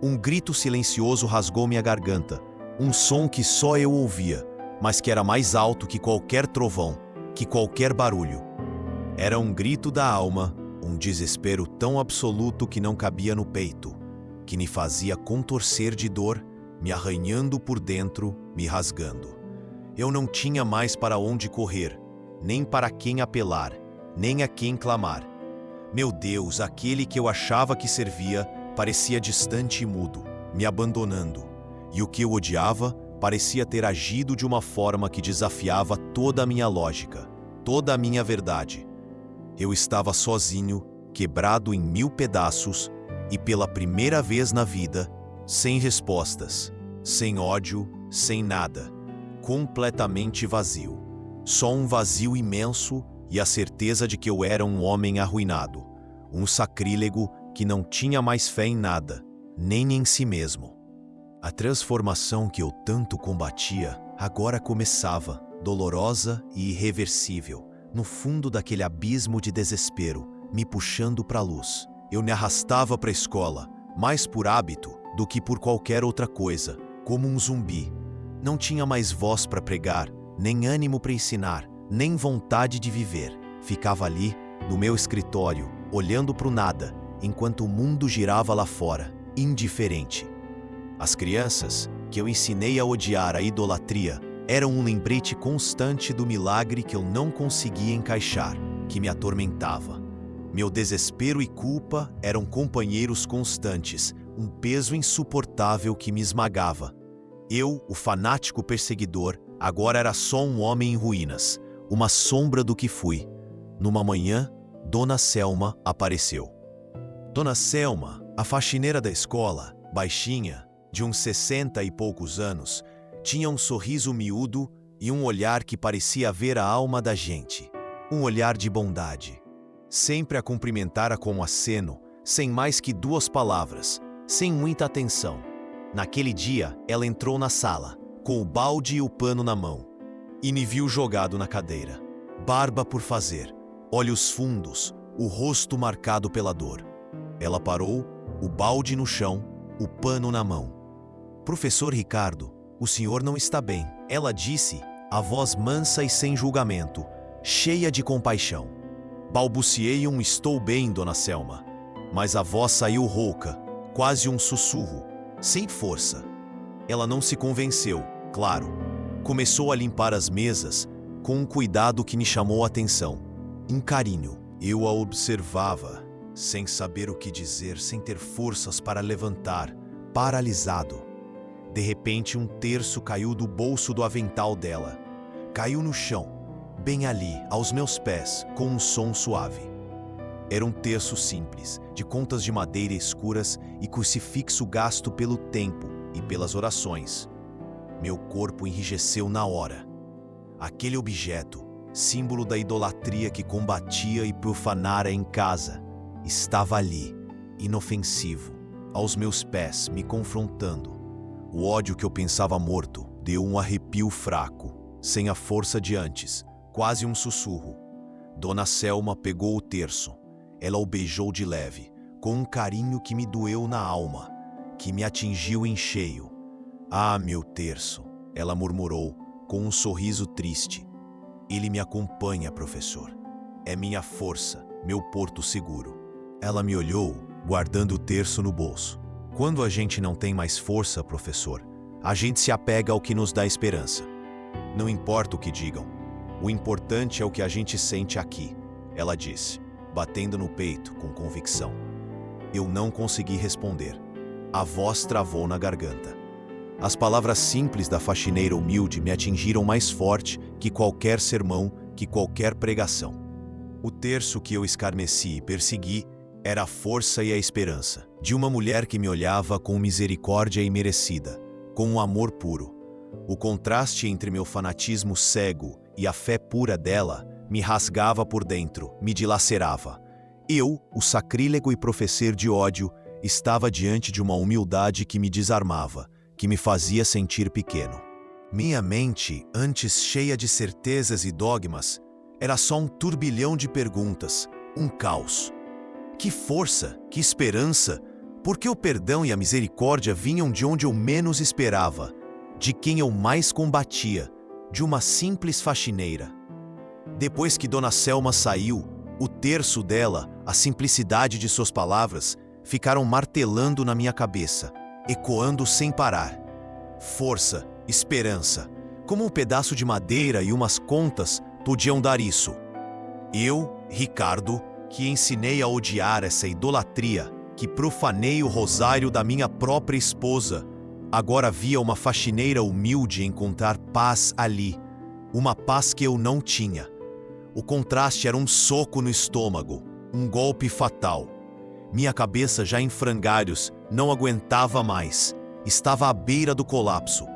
Um grito silencioso rasgou minha garganta, um som que só eu ouvia, mas que era mais alto que qualquer trovão, que qualquer barulho. Era um grito da alma, um desespero tão absoluto que não cabia no peito, que me fazia contorcer de dor, me arranhando por dentro, me rasgando. Eu não tinha mais para onde correr, nem para quem apelar, nem a quem clamar. Meu Deus, aquele que eu achava que servia, parecia distante e mudo, me abandonando. E o que eu odiava parecia ter agido de uma forma que desafiava toda a minha lógica, toda a minha verdade. Eu estava sozinho, quebrado em 1000 pedaços e pela primeira vez na vida, sem respostas, sem ódio, sem nada, completamente vazio. Só um vazio imenso e a certeza de que eu era um homem arruinado, um sacrílego que não tinha mais fé em nada, nem em si mesmo. A transformação que eu tanto combatia agora começava, dolorosa e irreversível, no fundo daquele abismo de desespero, me puxando para a luz. Eu me arrastava para a escola, mais por hábito do que por qualquer outra coisa, como um zumbi. Não tinha mais voz para pregar, nem ânimo para ensinar, nem vontade de viver. Ficava ali, no meu escritório, olhando para o nada, enquanto o mundo girava lá fora, indiferente. As crianças, que eu ensinei a odiar a idolatria, eram um lembrete constante do milagre que eu não conseguia encaixar, que me atormentava. Meu desespero e culpa eram companheiros constantes, um peso insuportável que me esmagava. Eu, o fanático perseguidor, agora era só um homem em ruínas, uma sombra do que fui. Numa manhã, Dona Selma apareceu. Dona Selma, a faxineira da escola, baixinha, de uns 60 e poucos anos, tinha um sorriso miúdo e um olhar que parecia ver a alma da gente. Um olhar de bondade. Sempre a cumprimentara com aceno, sem mais que 2 palavras, sem muita atenção. Naquele dia, ela entrou na sala, com o balde e o pano na mão, e me viu jogado na cadeira. Barba por fazer, olhos fundos, o rosto marcado pela dor. Ela parou, o balde no chão, o pano na mão. Professor Ricardo, o senhor não está bem, ela disse, a voz mansa e sem julgamento, cheia de compaixão. Balbuciei um estou bem, Dona Selma, mas a voz saiu rouca, quase um sussurro, sem força. Ela não se convenceu, claro. Começou a limpar as mesas, com um cuidado que me chamou a atenção. Um carinho. Eu a observava, sem saber o que dizer, sem ter forças para levantar, paralisado. De repente, um terço caiu do bolso do avental dela. Caiu no chão, bem ali, aos meus pés, com um som suave. Era um terço simples, de contas de madeira escuras e crucifixo gasto pelo tempo e pelas orações. Meu corpo enrijeceu na hora. Aquele objeto, símbolo da idolatria que combatia e profanara em casa, estava ali, inofensivo, aos meus pés, me confrontando. O ódio que eu pensava morto deu um arrepio fraco, sem a força de antes, quase um sussurro. Dona Selma pegou o terço. Ela o beijou de leve, com um carinho que me doeu na alma, que me atingiu em cheio. Ah, meu terço, ela murmurou, com um sorriso triste. Ele me acompanha, professor. É minha força, meu porto seguro. Ela me olhou, guardando o terço no bolso. Quando a gente não tem mais força, professor, a gente se apega ao que nos dá esperança. Não importa o que digam. O importante é o que a gente sente aqui, ela disse, batendo no peito com convicção. Eu não consegui responder. A voz travou na garganta. As palavras simples da faxineira humilde me atingiram mais forte que qualquer sermão, que qualquer pregação. O terço que eu escarneci e persegui era a força e a esperança de uma mulher que me olhava com misericórdia imerecida, com um amor puro. O contraste entre meu fanatismo cego e a fé pura dela me rasgava por dentro, me dilacerava. Eu, o sacrílego e professor de ódio, estava diante de uma humildade que me desarmava, que me fazia sentir pequeno. Minha mente, antes cheia de certezas e dogmas, era só um turbilhão de perguntas, um caos. Que força, que esperança! Por que o perdão e a misericórdia vinham de onde eu menos esperava, de quem eu mais combatia, de uma simples faxineira? Depois que Dona Selma saiu, o terço dela, a simplicidade de suas palavras, ficaram martelando na minha cabeça, ecoando sem parar. Força, esperança, como um pedaço de madeira e umas contas podiam dar isso? Eu, Ricardo, que ensinei a odiar essa idolatria, que profanei o rosário da minha própria esposa, agora via uma faxineira humilde encontrar paz ali, uma paz que eu não tinha. O contraste era um soco no estômago, um golpe fatal. Minha cabeça, já em frangalhos, não aguentava mais. Estava à beira do colapso.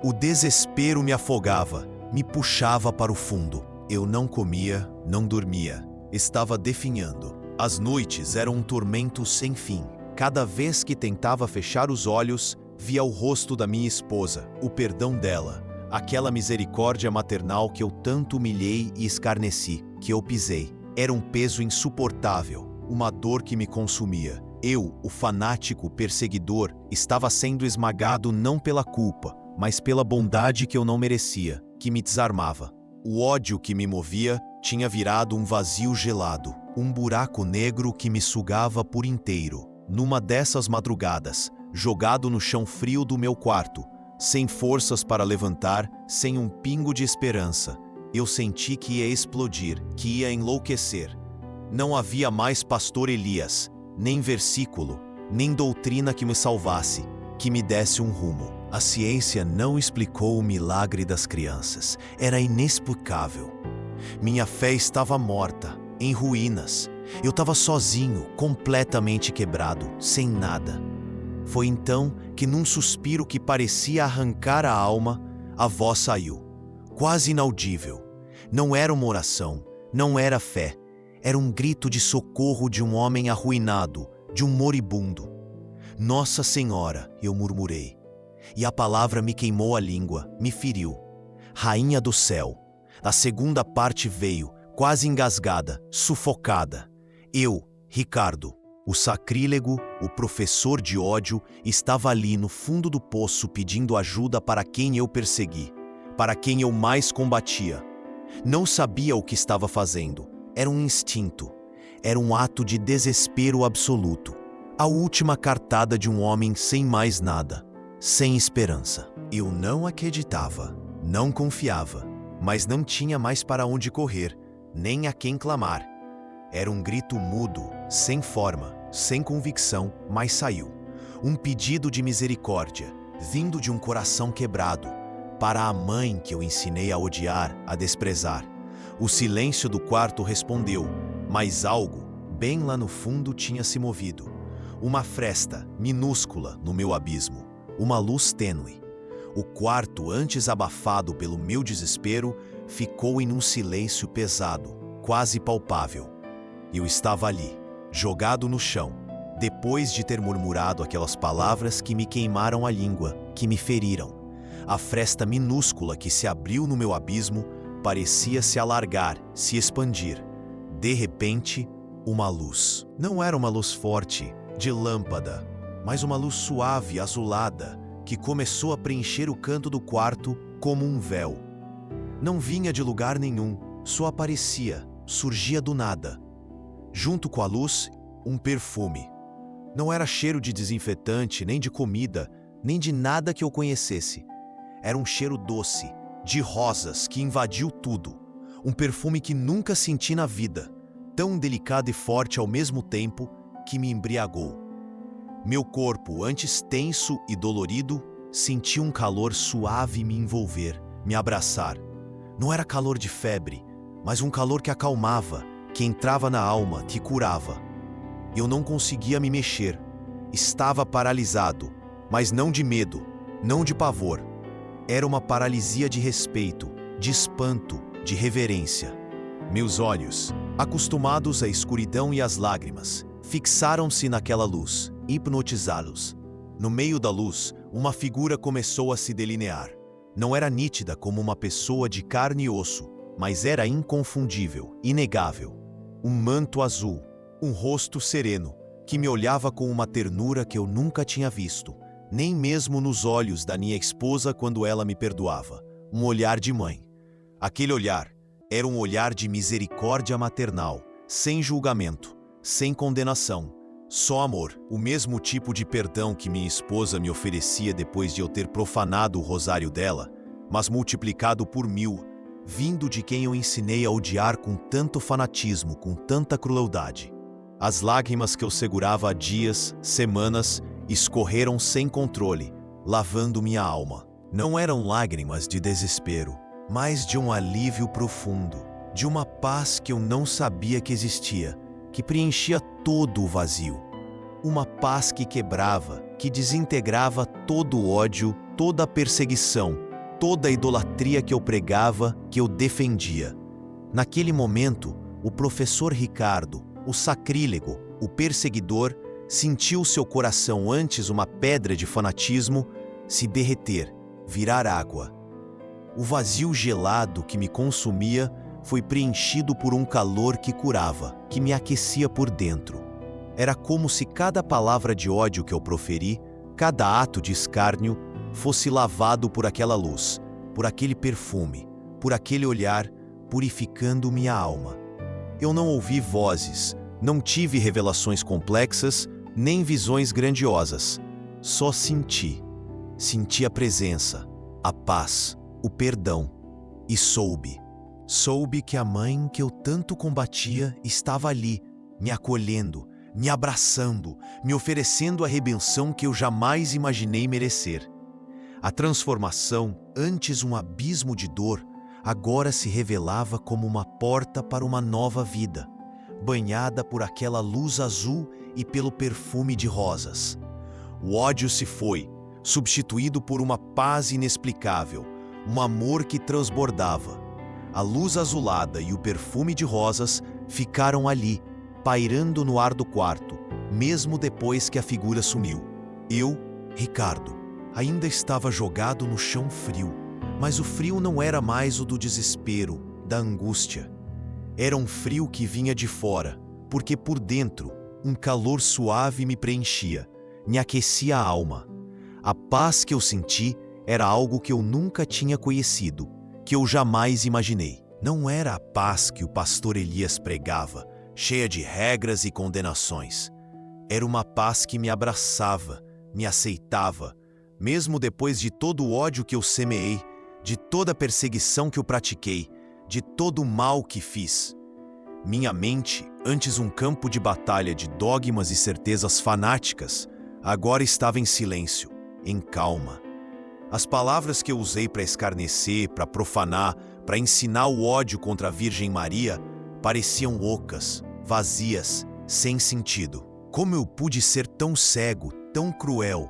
O desespero me afogava, me puxava para o fundo. Eu não comia, não dormia. Estava definhando. As noites eram um tormento sem fim. Cada vez que tentava fechar os olhos, via o rosto da minha esposa, o perdão dela, aquela misericórdia maternal que eu tanto humilhei e escarneci, que eu pisei. Era um peso insuportável, uma dor que me consumia. Eu, o fanático perseguidor, estava sendo esmagado não pela culpa, mas pela bondade que eu não merecia, que me desarmava. O ódio que me movia tinha virado um vazio gelado, um buraco negro que me sugava por inteiro. Numa dessas madrugadas, jogado no chão frio do meu quarto, sem forças para levantar, sem um pingo de esperança, eu senti que ia explodir, que ia enlouquecer. Não havia mais pastor Elias, nem versículo, nem doutrina que me salvasse, que me desse um rumo. A ciência não explicou o milagre das crianças. Era inexplicável. Minha fé estava morta, em ruínas. Eu estava sozinho, completamente quebrado, sem nada. Foi então que, num suspiro que parecia arrancar a alma, a voz saiu, quase inaudível. Não era uma oração, não era fé. Era um grito de socorro de um homem arruinado, de um moribundo. Nossa Senhora, eu murmurei. E a palavra me queimou a língua, me feriu. Rainha do céu. A segunda parte veio, quase engasgada, sufocada. Eu, Ricardo, o sacrílego, o professor de ódio, estava ali no fundo do poço pedindo ajuda para quem eu persegui, para quem eu mais combatia. Não sabia o que estava fazendo. Era um instinto. Era um ato de desespero absoluto. A última cartada de um homem sem mais nada, sem esperança. Eu não acreditava, não confiava, mas não tinha mais para onde correr, nem a quem clamar. Era um grito mudo, sem forma, sem convicção, mas saiu. Um pedido de misericórdia, vindo de um coração quebrado, para a mãe que eu ensinei a odiar, a desprezar. O silêncio do quarto respondeu, mas algo, bem lá no fundo, tinha se movido. Uma fresta, minúscula, no meu abismo. Uma luz tênue. O quarto, antes abafado pelo meu desespero, ficou em um silêncio pesado, quase palpável. Eu estava ali, jogado no chão, depois de ter murmurado aquelas palavras que me queimaram a língua, que me feriram. A fresta minúscula que se abriu no meu abismo parecia se alargar, se expandir. De repente, uma luz. Não era uma luz forte, de lâmpada, mas uma luz suave, azulada, que começou a preencher o canto do quarto como um véu. Não vinha de lugar nenhum, só aparecia, surgia do nada. Junto com a luz, um perfume. Não era cheiro de desinfetante, nem de comida, nem de nada que eu conhecesse. Era um cheiro doce, de rosas, que invadiu tudo. Um perfume que nunca senti na vida, tão delicado e forte ao mesmo tempo, que me embriagou. Meu corpo, antes tenso e dolorido, sentia um calor suave me envolver, me abraçar. Não era calor de febre, mas um calor que acalmava, que entrava na alma, que curava. Eu não conseguia me mexer. Estava paralisado, mas não de medo, não de pavor. Era uma paralisia de respeito, de espanto, de reverência. Meus olhos, acostumados à escuridão e às lágrimas, fixaram-se naquela luz, hipnotizá-los. No meio da luz, uma figura começou a se delinear. Não era nítida como uma pessoa de carne e osso, mas era inconfundível, inegável. Um manto azul, um rosto sereno, que me olhava com uma ternura que eu nunca tinha visto, nem mesmo nos olhos da minha esposa quando ela me perdoava. Um olhar de mãe. Aquele olhar era um olhar de misericórdia maternal, sem julgamento, sem condenação, só amor. O mesmo tipo de perdão que minha esposa me oferecia depois de eu ter profanado o rosário dela, mas multiplicado por 1000, vindo de quem eu ensinei a odiar com tanto fanatismo, com tanta crueldade. As lágrimas que eu segurava há dias, semanas, escorreram sem controle, lavando minha alma. Não eram lágrimas de desespero, mas de um alívio profundo, de uma paz que eu não sabia que existia, que preenchia todo o vazio. Uma paz que quebrava, que desintegrava todo o ódio, toda a perseguição, toda a idolatria que eu pregava, que eu defendia. Naquele momento, o professor Ricardo, o sacrílego, o perseguidor, sentiu seu coração, antes uma pedra de fanatismo, se derreter, virar água. O vazio gelado que me consumia foi preenchido por um calor que curava, que me aquecia por dentro. Era como se cada palavra de ódio que eu proferi, cada ato de escárnio, fosse lavado por aquela luz, por aquele perfume, por aquele olhar, purificando minha alma. Eu não ouvi vozes, não tive revelações complexas, nem visões grandiosas. Só senti. Senti a presença, a paz, o perdão. E soube. Soube que a mãe que eu tanto combatia estava ali, me acolhendo, me abraçando, me oferecendo a redenção que eu jamais imaginei merecer. A transformação, antes um abismo de dor, agora se revelava como uma porta para uma nova vida, banhada por aquela luz azul e pelo perfume de rosas. O ódio se foi, substituído por uma paz inexplicável, um amor que transbordava. A luz azulada e o perfume de rosas ficaram ali, pairando no ar do quarto, mesmo depois que a figura sumiu. Eu, Ricardo, ainda estava jogado no chão frio, mas o frio não era mais o do desespero, da angústia. Era um frio que vinha de fora, porque por dentro um calor suave me preenchia, me aquecia a alma. A paz que eu senti era algo que eu nunca tinha conhecido, que eu jamais imaginei. Não era a paz que o pastor Elias pregava, cheia de regras e condenações. Era uma paz que me abraçava, me aceitava, mesmo depois de todo o ódio que eu semeei, de toda a perseguição que eu pratiquei, de todo o mal que fiz. Minha mente, antes um campo de batalha de dogmas e certezas fanáticas, agora estava em silêncio, em calma. As palavras que eu usei para escarnecer, para profanar, para ensinar o ódio contra a Virgem Maria, pareciam ocas, vazias, sem sentido. Como eu pude ser tão cego, tão cruel?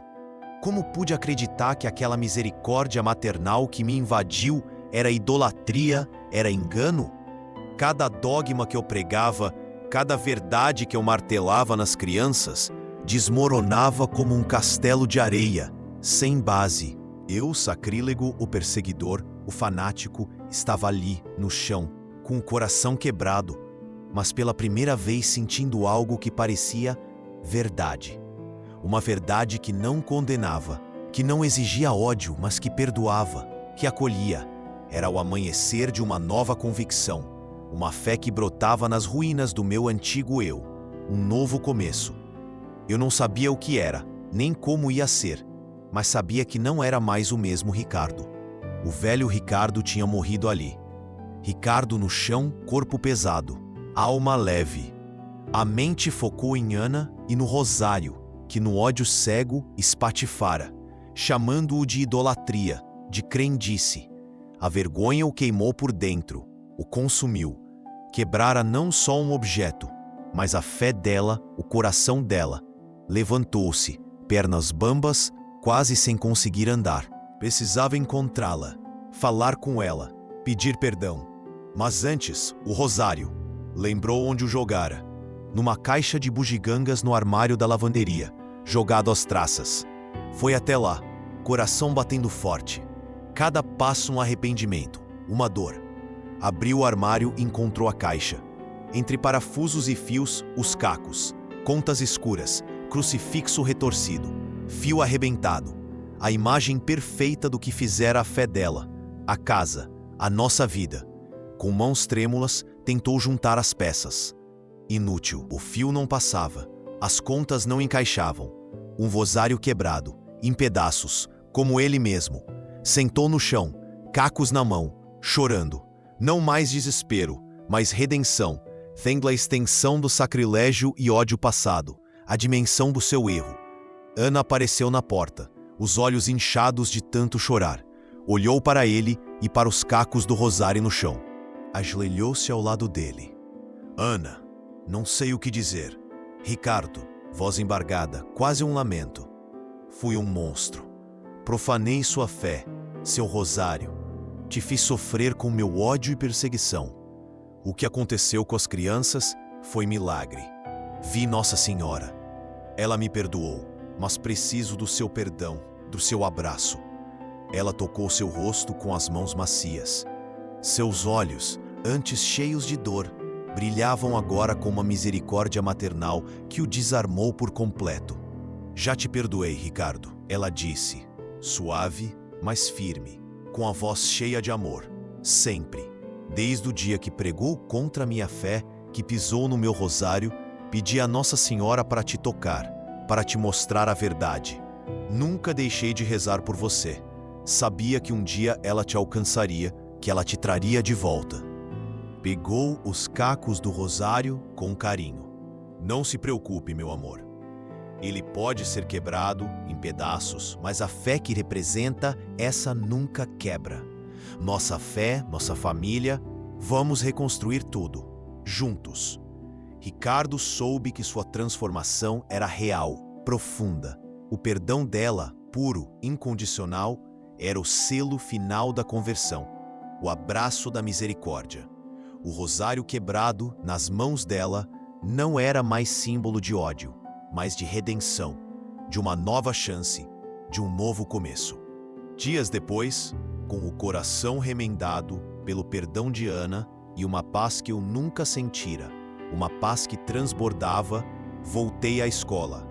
Como pude acreditar que aquela misericórdia maternal que me invadiu era idolatria, era engano? Cada dogma que eu pregava, cada verdade que eu martelava nas crianças, desmoronava como um castelo de areia, sem base. Eu, sacrílego, o perseguidor, o fanático, estava ali, no chão, com o coração quebrado, mas pela primeira vez sentindo algo que parecia verdade. Uma verdade que não condenava, que não exigia ódio, mas que perdoava, que acolhia. Era o amanhecer de uma nova convicção, uma fé que brotava nas ruínas do meu antigo eu, um novo começo. Eu não sabia o que era, nem como ia ser, mas sabia que não era mais o mesmo Ricardo. O velho Ricardo tinha morrido ali. Ricardo no chão, corpo pesado, alma leve. A mente focou em Ana e no rosário, que no ódio cego espatifara, chamando-o de idolatria, de crendice. A vergonha o queimou por dentro, o consumiu. Quebrara não só um objeto, mas a fé dela, o coração dela. Levantou-se, pernas bambas, quase sem conseguir andar. Precisava encontrá-la, falar com ela, pedir perdão. Mas antes, o rosário. Lembrou onde o jogara. Numa caixa de bugigangas no armário da lavanderia, jogado às traças. Foi até lá, coração batendo forte. Cada passo um arrependimento, uma dor. Abriu o armário e encontrou a caixa. Entre parafusos e fios, os cacos, contas escuras, crucifixo retorcido, fio arrebentado. A imagem perfeita do que fizera a fé dela, a casa, a nossa vida. Com mãos trêmulas, tentou juntar as peças. Inútil, o fio não passava, as contas não encaixavam. Um rosário quebrado, em pedaços, como ele mesmo. Sentou no chão, cacos na mão, chorando. Não mais desespero, mas redenção, vendo a extensão do sacrilégio e ódio passado, a dimensão do seu erro. Ana apareceu na porta, os olhos inchados de tanto chorar. Olhou para ele e para os cacos do rosário no chão. Ajoelhou-se ao lado dele. Ana, não sei o que dizer. Ricardo, voz embargada, quase um lamento. Fui um monstro. Profanei sua fé, seu rosário. Te fiz sofrer com meu ódio e perseguição. O que aconteceu com as crianças foi milagre. Vi Nossa Senhora. Ela me perdoou, mas preciso do seu perdão, do seu abraço. Ela tocou seu rosto com as mãos macias. Seus olhos, antes cheios de dor, brilhavam agora com uma misericórdia maternal que o desarmou por completo. Já te perdoei, Ricardo, ela disse, suave, mas firme, com a voz cheia de amor, sempre. Desde o dia que pregou contra a minha fé, que pisou no meu rosário, pedi a Nossa Senhora para te tocar, para te mostrar a verdade. Nunca deixei de rezar por você. Sabia que um dia ela te alcançaria, que ela te traria de volta. Pegou os cacos do rosário com carinho. Não se preocupe, meu amor. Ele pode ser quebrado em pedaços, mas a fé que representa, essa nunca quebra. Nossa fé, nossa família, vamos reconstruir tudo, juntos. Ricardo soube que sua transformação era real, profunda. O perdão dela, puro, incondicional, era o selo final da conversão, o abraço da misericórdia. O rosário quebrado nas mãos dela não era mais símbolo de ódio, mas de redenção, de uma nova chance, de um novo começo. Dias depois, com o coração remendado pelo perdão de Ana e uma paz que eu nunca sentira, uma paz que transbordava, voltei à escola.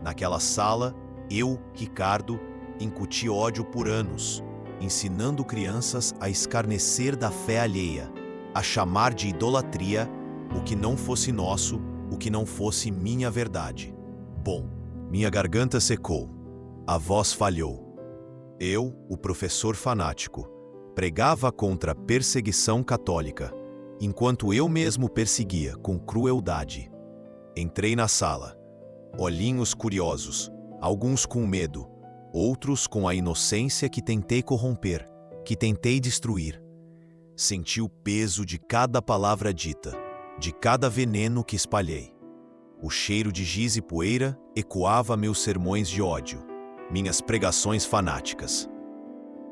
Naquela sala, eu, Ricardo, incuti ódio por anos, ensinando crianças a escarnecer da fé alheia, a chamar de idolatria o que não fosse nosso, o que não fosse minha verdade. Bom, minha garganta secou, a voz falhou. Eu, o professor fanático, pregava contra a perseguição católica, enquanto eu mesmo perseguia com crueldade. Entrei na sala, olhinhos curiosos, alguns com medo, outros com a inocência que tentei corromper, que tentei destruir. Senti o peso de cada palavra dita, de cada veneno que espalhei. O cheiro de giz e poeira ecoava meus sermões de ódio, minhas pregações fanáticas.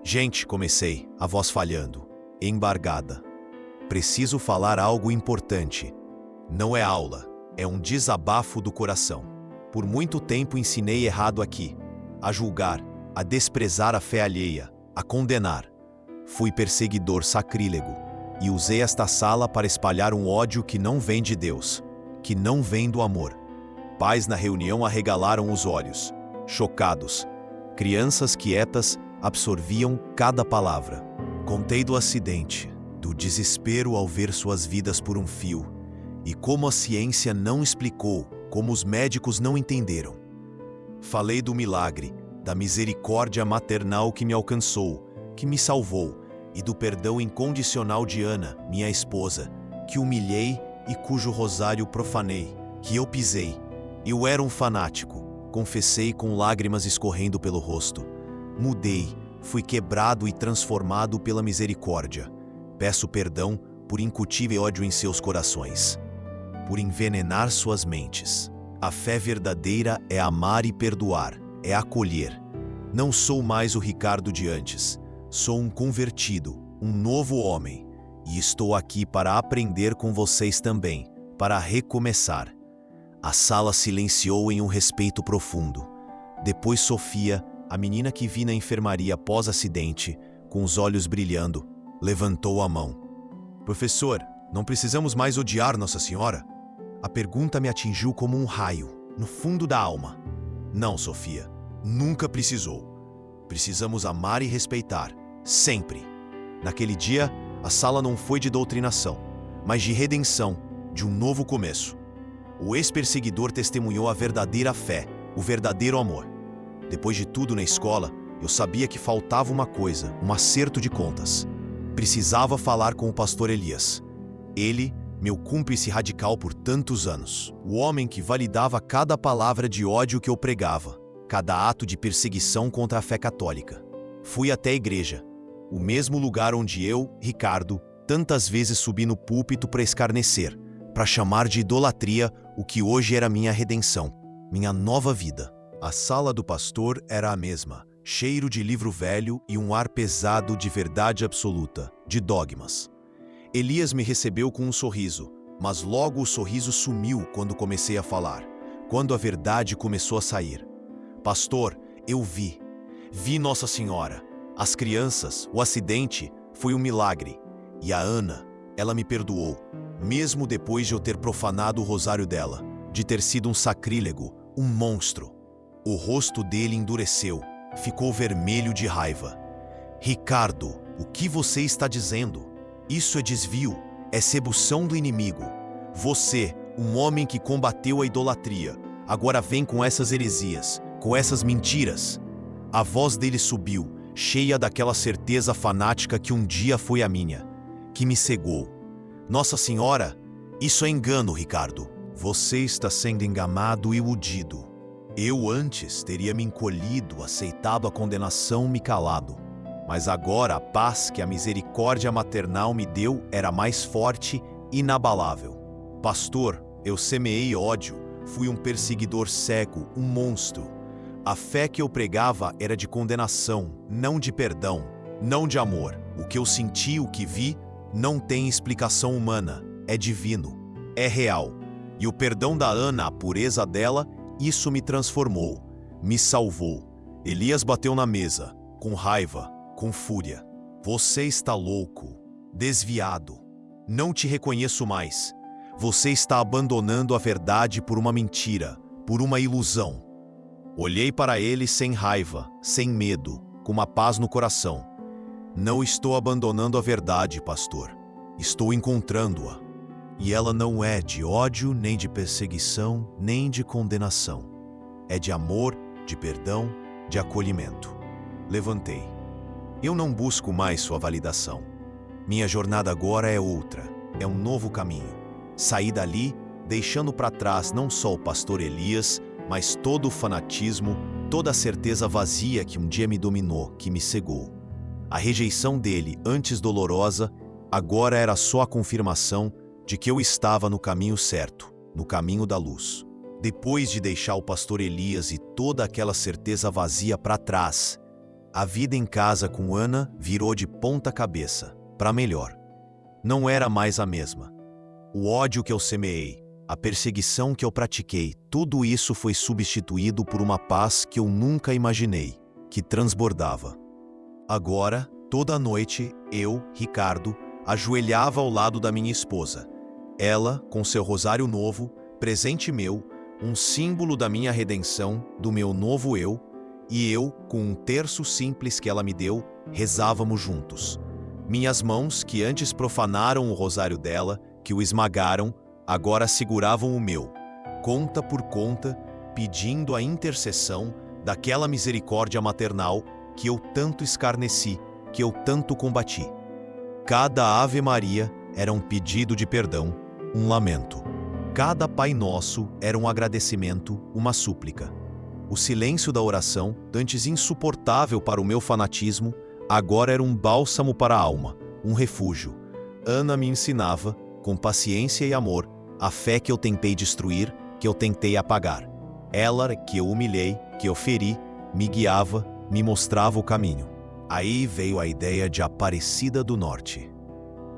Gente, comecei, a voz falhando, embargada. Preciso falar algo importante. Não é aula, é um desabafo do coração. Por muito tempo ensinei errado aqui, a julgar, a desprezar a fé alheia, a condenar. Fui perseguidor sacrílego e usei esta sala para espalhar um ódio que não vem de Deus, que não vem do amor. Pais na reunião arregalaram os olhos, chocados. Crianças quietas absorviam cada palavra. Contei do acidente, do desespero ao ver suas vidas por um fio, e como a ciência não explicou, como os médicos não entenderam. Falei do milagre, da misericórdia maternal que me alcançou, que me salvou, e do perdão incondicional de Ana, minha esposa, que humilhei e cujo rosário profanei, que eu pisei. Eu era um fanático, confessei com lágrimas escorrendo pelo rosto. Mudei, fui quebrado e transformado pela misericórdia. Peço perdão por incutir ódio em seus corações, por envenenar suas mentes. A fé verdadeira é amar e perdoar, é acolher. Não sou mais o Ricardo de antes. Sou um convertido, um novo homem. E estou aqui para aprender com vocês também, para recomeçar. A sala silenciou em um respeito profundo. Depois Sofia, a menina que vi na enfermaria após acidente, com os olhos brilhando, levantou a mão. Professor, não precisamos mais odiar Nossa Senhora? A pergunta me atingiu como um raio, no fundo da alma. Não, Sofia, nunca precisou. Precisamos amar e respeitar, sempre. Naquele dia, a sala não foi de doutrinação, mas de redenção, de um novo começo. O ex-perseguidor testemunhou a verdadeira fé, o verdadeiro amor. Depois de tudo na escola, eu sabia que faltava uma coisa, um acerto de contas. Precisava falar com o pastor Elias. Ele, meu cúmplice radical por tantos anos, o homem que validava cada palavra de ódio que eu pregava, cada ato de perseguição contra a fé católica. Fui até a igreja, o mesmo lugar onde eu, Ricardo, tantas vezes subi no púlpito para escarnecer, para chamar de idolatria o que hoje era minha redenção, minha nova vida. A sala do pastor era a mesma, cheiro de livro velho e um ar pesado de verdade absoluta, de dogmas. Elias me recebeu com um sorriso, mas logo o sorriso sumiu quando comecei a falar, quando a verdade começou a sair. Pastor, eu vi Nossa Senhora. As crianças, o acidente, foi um milagre. E a Ana, ela me perdoou, mesmo depois de eu ter profanado o rosário dela, de ter sido um sacrílego, um monstro. O rosto dele endureceu, ficou vermelho de raiva. Ricardo, o que você está dizendo? Isso é desvio, é sedução do inimigo. Você, um homem que combateu a idolatria, agora vem com essas heresias, com essas mentiras. A voz dele subiu, cheia daquela certeza fanática que um dia foi a minha, que me cegou. Nossa Senhora, isso é engano, Ricardo. Você está sendo enganado e iludido. Eu antes teria me encolhido, aceitado a condenação, me calado. Mas agora a paz que a misericórdia maternal me deu era mais forte e inabalável. Pastor, eu semeei ódio, fui um perseguidor cego, um monstro. A fé que eu pregava era de condenação, não de perdão, não de amor. O que eu senti, o que vi, não tem explicação humana, é divino, é real. E o perdão da Ana, a pureza dela, isso me transformou, me salvou. Elias bateu na mesa, com raiva, com fúria. Você está louco, desviado. Não te reconheço mais. Você está abandonando a verdade por uma mentira, por uma ilusão. Olhei para ele sem raiva, sem medo, com uma paz no coração. Não estou abandonando a verdade, pastor. Estou encontrando-a. E ela não é de ódio, nem de perseguição, nem de condenação. É de amor, de perdão, de acolhimento. Levantei. Eu não busco mais sua validação. Minha jornada agora é outra, é um novo caminho. Saí dali, deixando para trás não só o pastor Elias, mas todo o fanatismo, toda a certeza vazia que um dia me dominou, que me cegou. A rejeição dele, antes dolorosa, agora era só a confirmação de que eu estava no caminho certo, no caminho da luz. Depois de deixar o pastor Elias e toda aquela certeza vazia para trás, a vida em casa com Ana virou de ponta cabeça, para melhor. Não era mais a mesma. O ódio que eu semeei, a perseguição que eu pratiquei, tudo isso foi substituído por uma paz que eu nunca imaginei, que transbordava. Agora, toda noite, eu, Ricardo, ajoelhava ao lado da minha esposa. Ela, com seu rosário novo, presente meu, um símbolo da minha redenção, do meu novo eu, e eu, com um terço simples que ela me deu, rezávamos juntos. Minhas mãos, que antes profanaram o rosário dela, que o esmagaram, agora seguravam o meu, conta por conta, pedindo a intercessão daquela misericórdia maternal que eu tanto escarneci, que eu tanto combati. Cada Ave Maria era um pedido de perdão, um lamento. Cada Pai Nosso era um agradecimento, uma súplica. O silêncio da oração, dantes insuportável para o meu fanatismo, agora era um bálsamo para a alma, um refúgio. Ana me ensinava, com paciência e amor, a fé que eu tentei destruir, que eu tentei apagar. Ela, que eu humilhei, que eu feri, me guiava, me mostrava o caminho. Aí veio a ideia de Aparecida do Norte.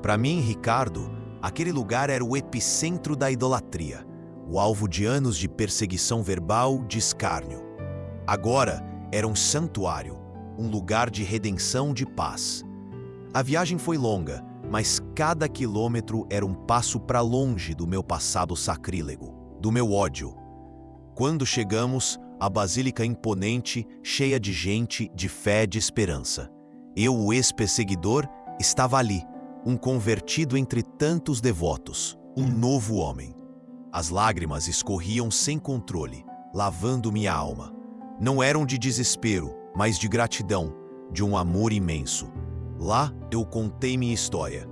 Para mim, Ricardo, aquele lugar era o epicentro da idolatria, o alvo de anos de perseguição verbal, de escárnio. Agora era um santuário, um lugar de redenção, de paz. A viagem foi longa, mas cada quilômetro era um passo para longe do meu passado sacrílego, do meu ódio. Quando chegamos, a basílica imponente, cheia de gente, de fé, de esperança. Eu, o ex-perseguidor, estava ali, um convertido entre tantos devotos, um novo homem. As lágrimas escorriam sem controle, lavando minha alma. Não eram de desespero, mas de gratidão, de um amor imenso. Lá eu contei minha história,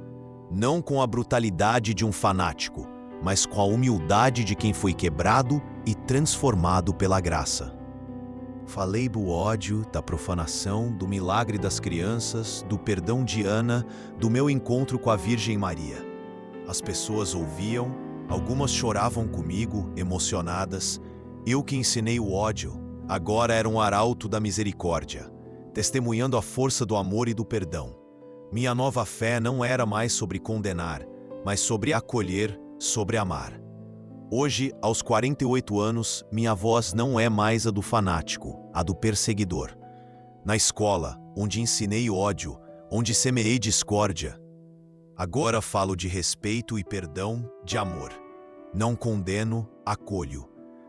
não com a brutalidade de um fanático, mas com a humildade de quem foi quebrado e transformado pela graça. Falei do ódio, da profanação, do milagre das crianças, do perdão de Ana, do meu encontro com a Virgem Maria. As pessoas ouviam, algumas choravam comigo, emocionadas. Eu que ensinei o ódio, agora era um arauto da misericórdia, testemunhando a força do amor e do perdão. Minha nova fé não era mais sobre condenar, mas sobre acolher, sobre amar. Hoje, aos 48 anos, minha voz não é mais a do fanático, a do perseguidor. Na escola, onde ensinei ódio, onde semeei discórdia, agora falo de respeito e perdão, de amor. Não condeno, acolho.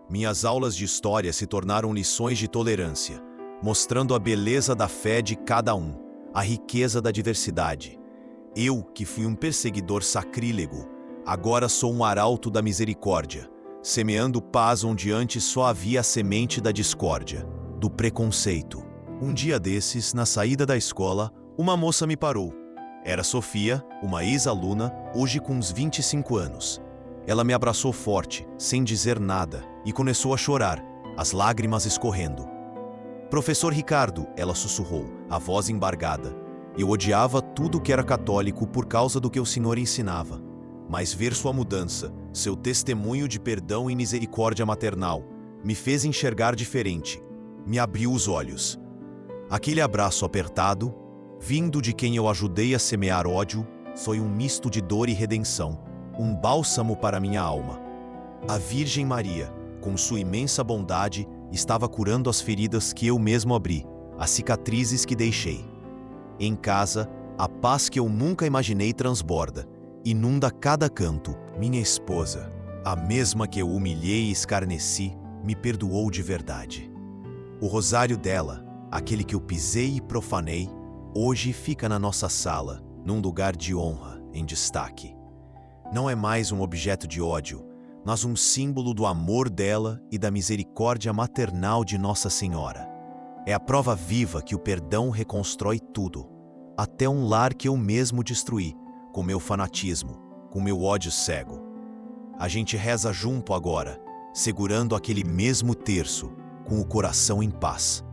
Minhas aulas de história se tornaram lições de tolerância, mostrando a beleza da fé de cada um, a riqueza da diversidade. Eu, que fui um perseguidor sacrílego, agora sou um arauto da misericórdia, semeando paz onde antes só havia a semente da discórdia, do preconceito. Um dia desses, na saída da escola, uma moça me parou. Era Sofia, uma ex-aluna, hoje com uns 25 anos. Ela me abraçou forte, sem dizer nada, e começou a chorar, as lágrimas escorrendo. "Professor Ricardo", ela sussurrou, a voz embargada. "Eu odiava tudo que era católico por causa do que o senhor ensinava. Mas ver sua mudança, seu testemunho de perdão e misericórdia maternal, me fez enxergar diferente, me abriu os olhos." Aquele abraço apertado, vindo de quem eu ajudei a semear ódio, foi um misto de dor e redenção, um bálsamo para minha alma. A Virgem Maria, com sua imensa bondade, estava curando as feridas que eu mesmo abri, as cicatrizes que deixei. Em casa, a paz que eu nunca imaginei transborda, inunda cada canto. Minha esposa, a mesma que eu humilhei e escarneci, me perdoou de verdade. O rosário dela, aquele que eu pisei e profanei, hoje fica na nossa sala, num lugar de honra, em destaque. Não é mais um objeto de ódio, mas um símbolo do amor dela e da misericórdia maternal de Nossa Senhora. É a prova viva que o perdão reconstrói tudo, até um lar que eu mesmo destruí, com meu fanatismo, com meu ódio cego. A gente reza junto agora, segurando aquele mesmo terço, com o coração em paz.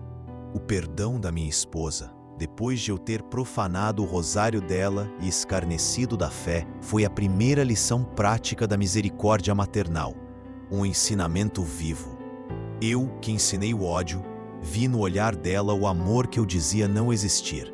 O perdão da minha esposa, depois de eu ter profanado o rosário dela e escarnecido da fé, foi a primeira lição prática da misericórdia maternal, um ensinamento vivo. Eu, que ensinei o ódio, vi no olhar dela o amor que eu dizia não existir,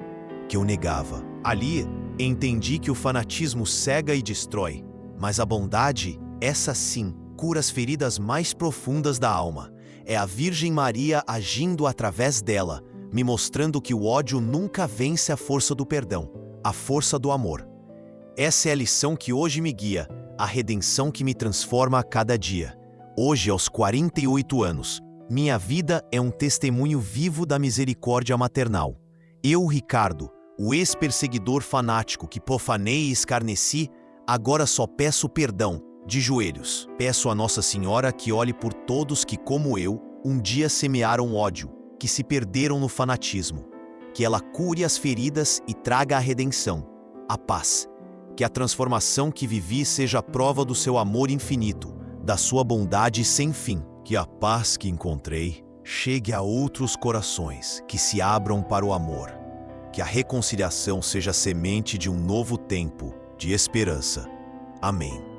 que eu negava. Ali, entendi que o fanatismo cega e destrói, mas a bondade, essa sim, cura as feridas mais profundas da alma. É a Virgem Maria agindo através dela, me mostrando que o ódio nunca vence a força do perdão, a força do amor. Essa é a lição que hoje me guia, a redenção que me transforma a cada dia. Hoje, aos 48 anos, minha vida é um testemunho vivo da misericórdia maternal. Eu, Ricardo, o ex-perseguidor fanático que profanei e escarneci, agora só peço perdão, de joelhos. Peço a Nossa Senhora que olhe por todos que, como eu, um dia semearam ódio, que se perderam no fanatismo. Que ela cure as feridas e traga a redenção, a paz. Que a transformação que vivi seja a prova do seu amor infinito, da sua bondade sem fim. Que a paz que encontrei chegue a outros corações que se abram para o amor. Que a reconciliação seja a semente de um novo tempo de esperança. Amém.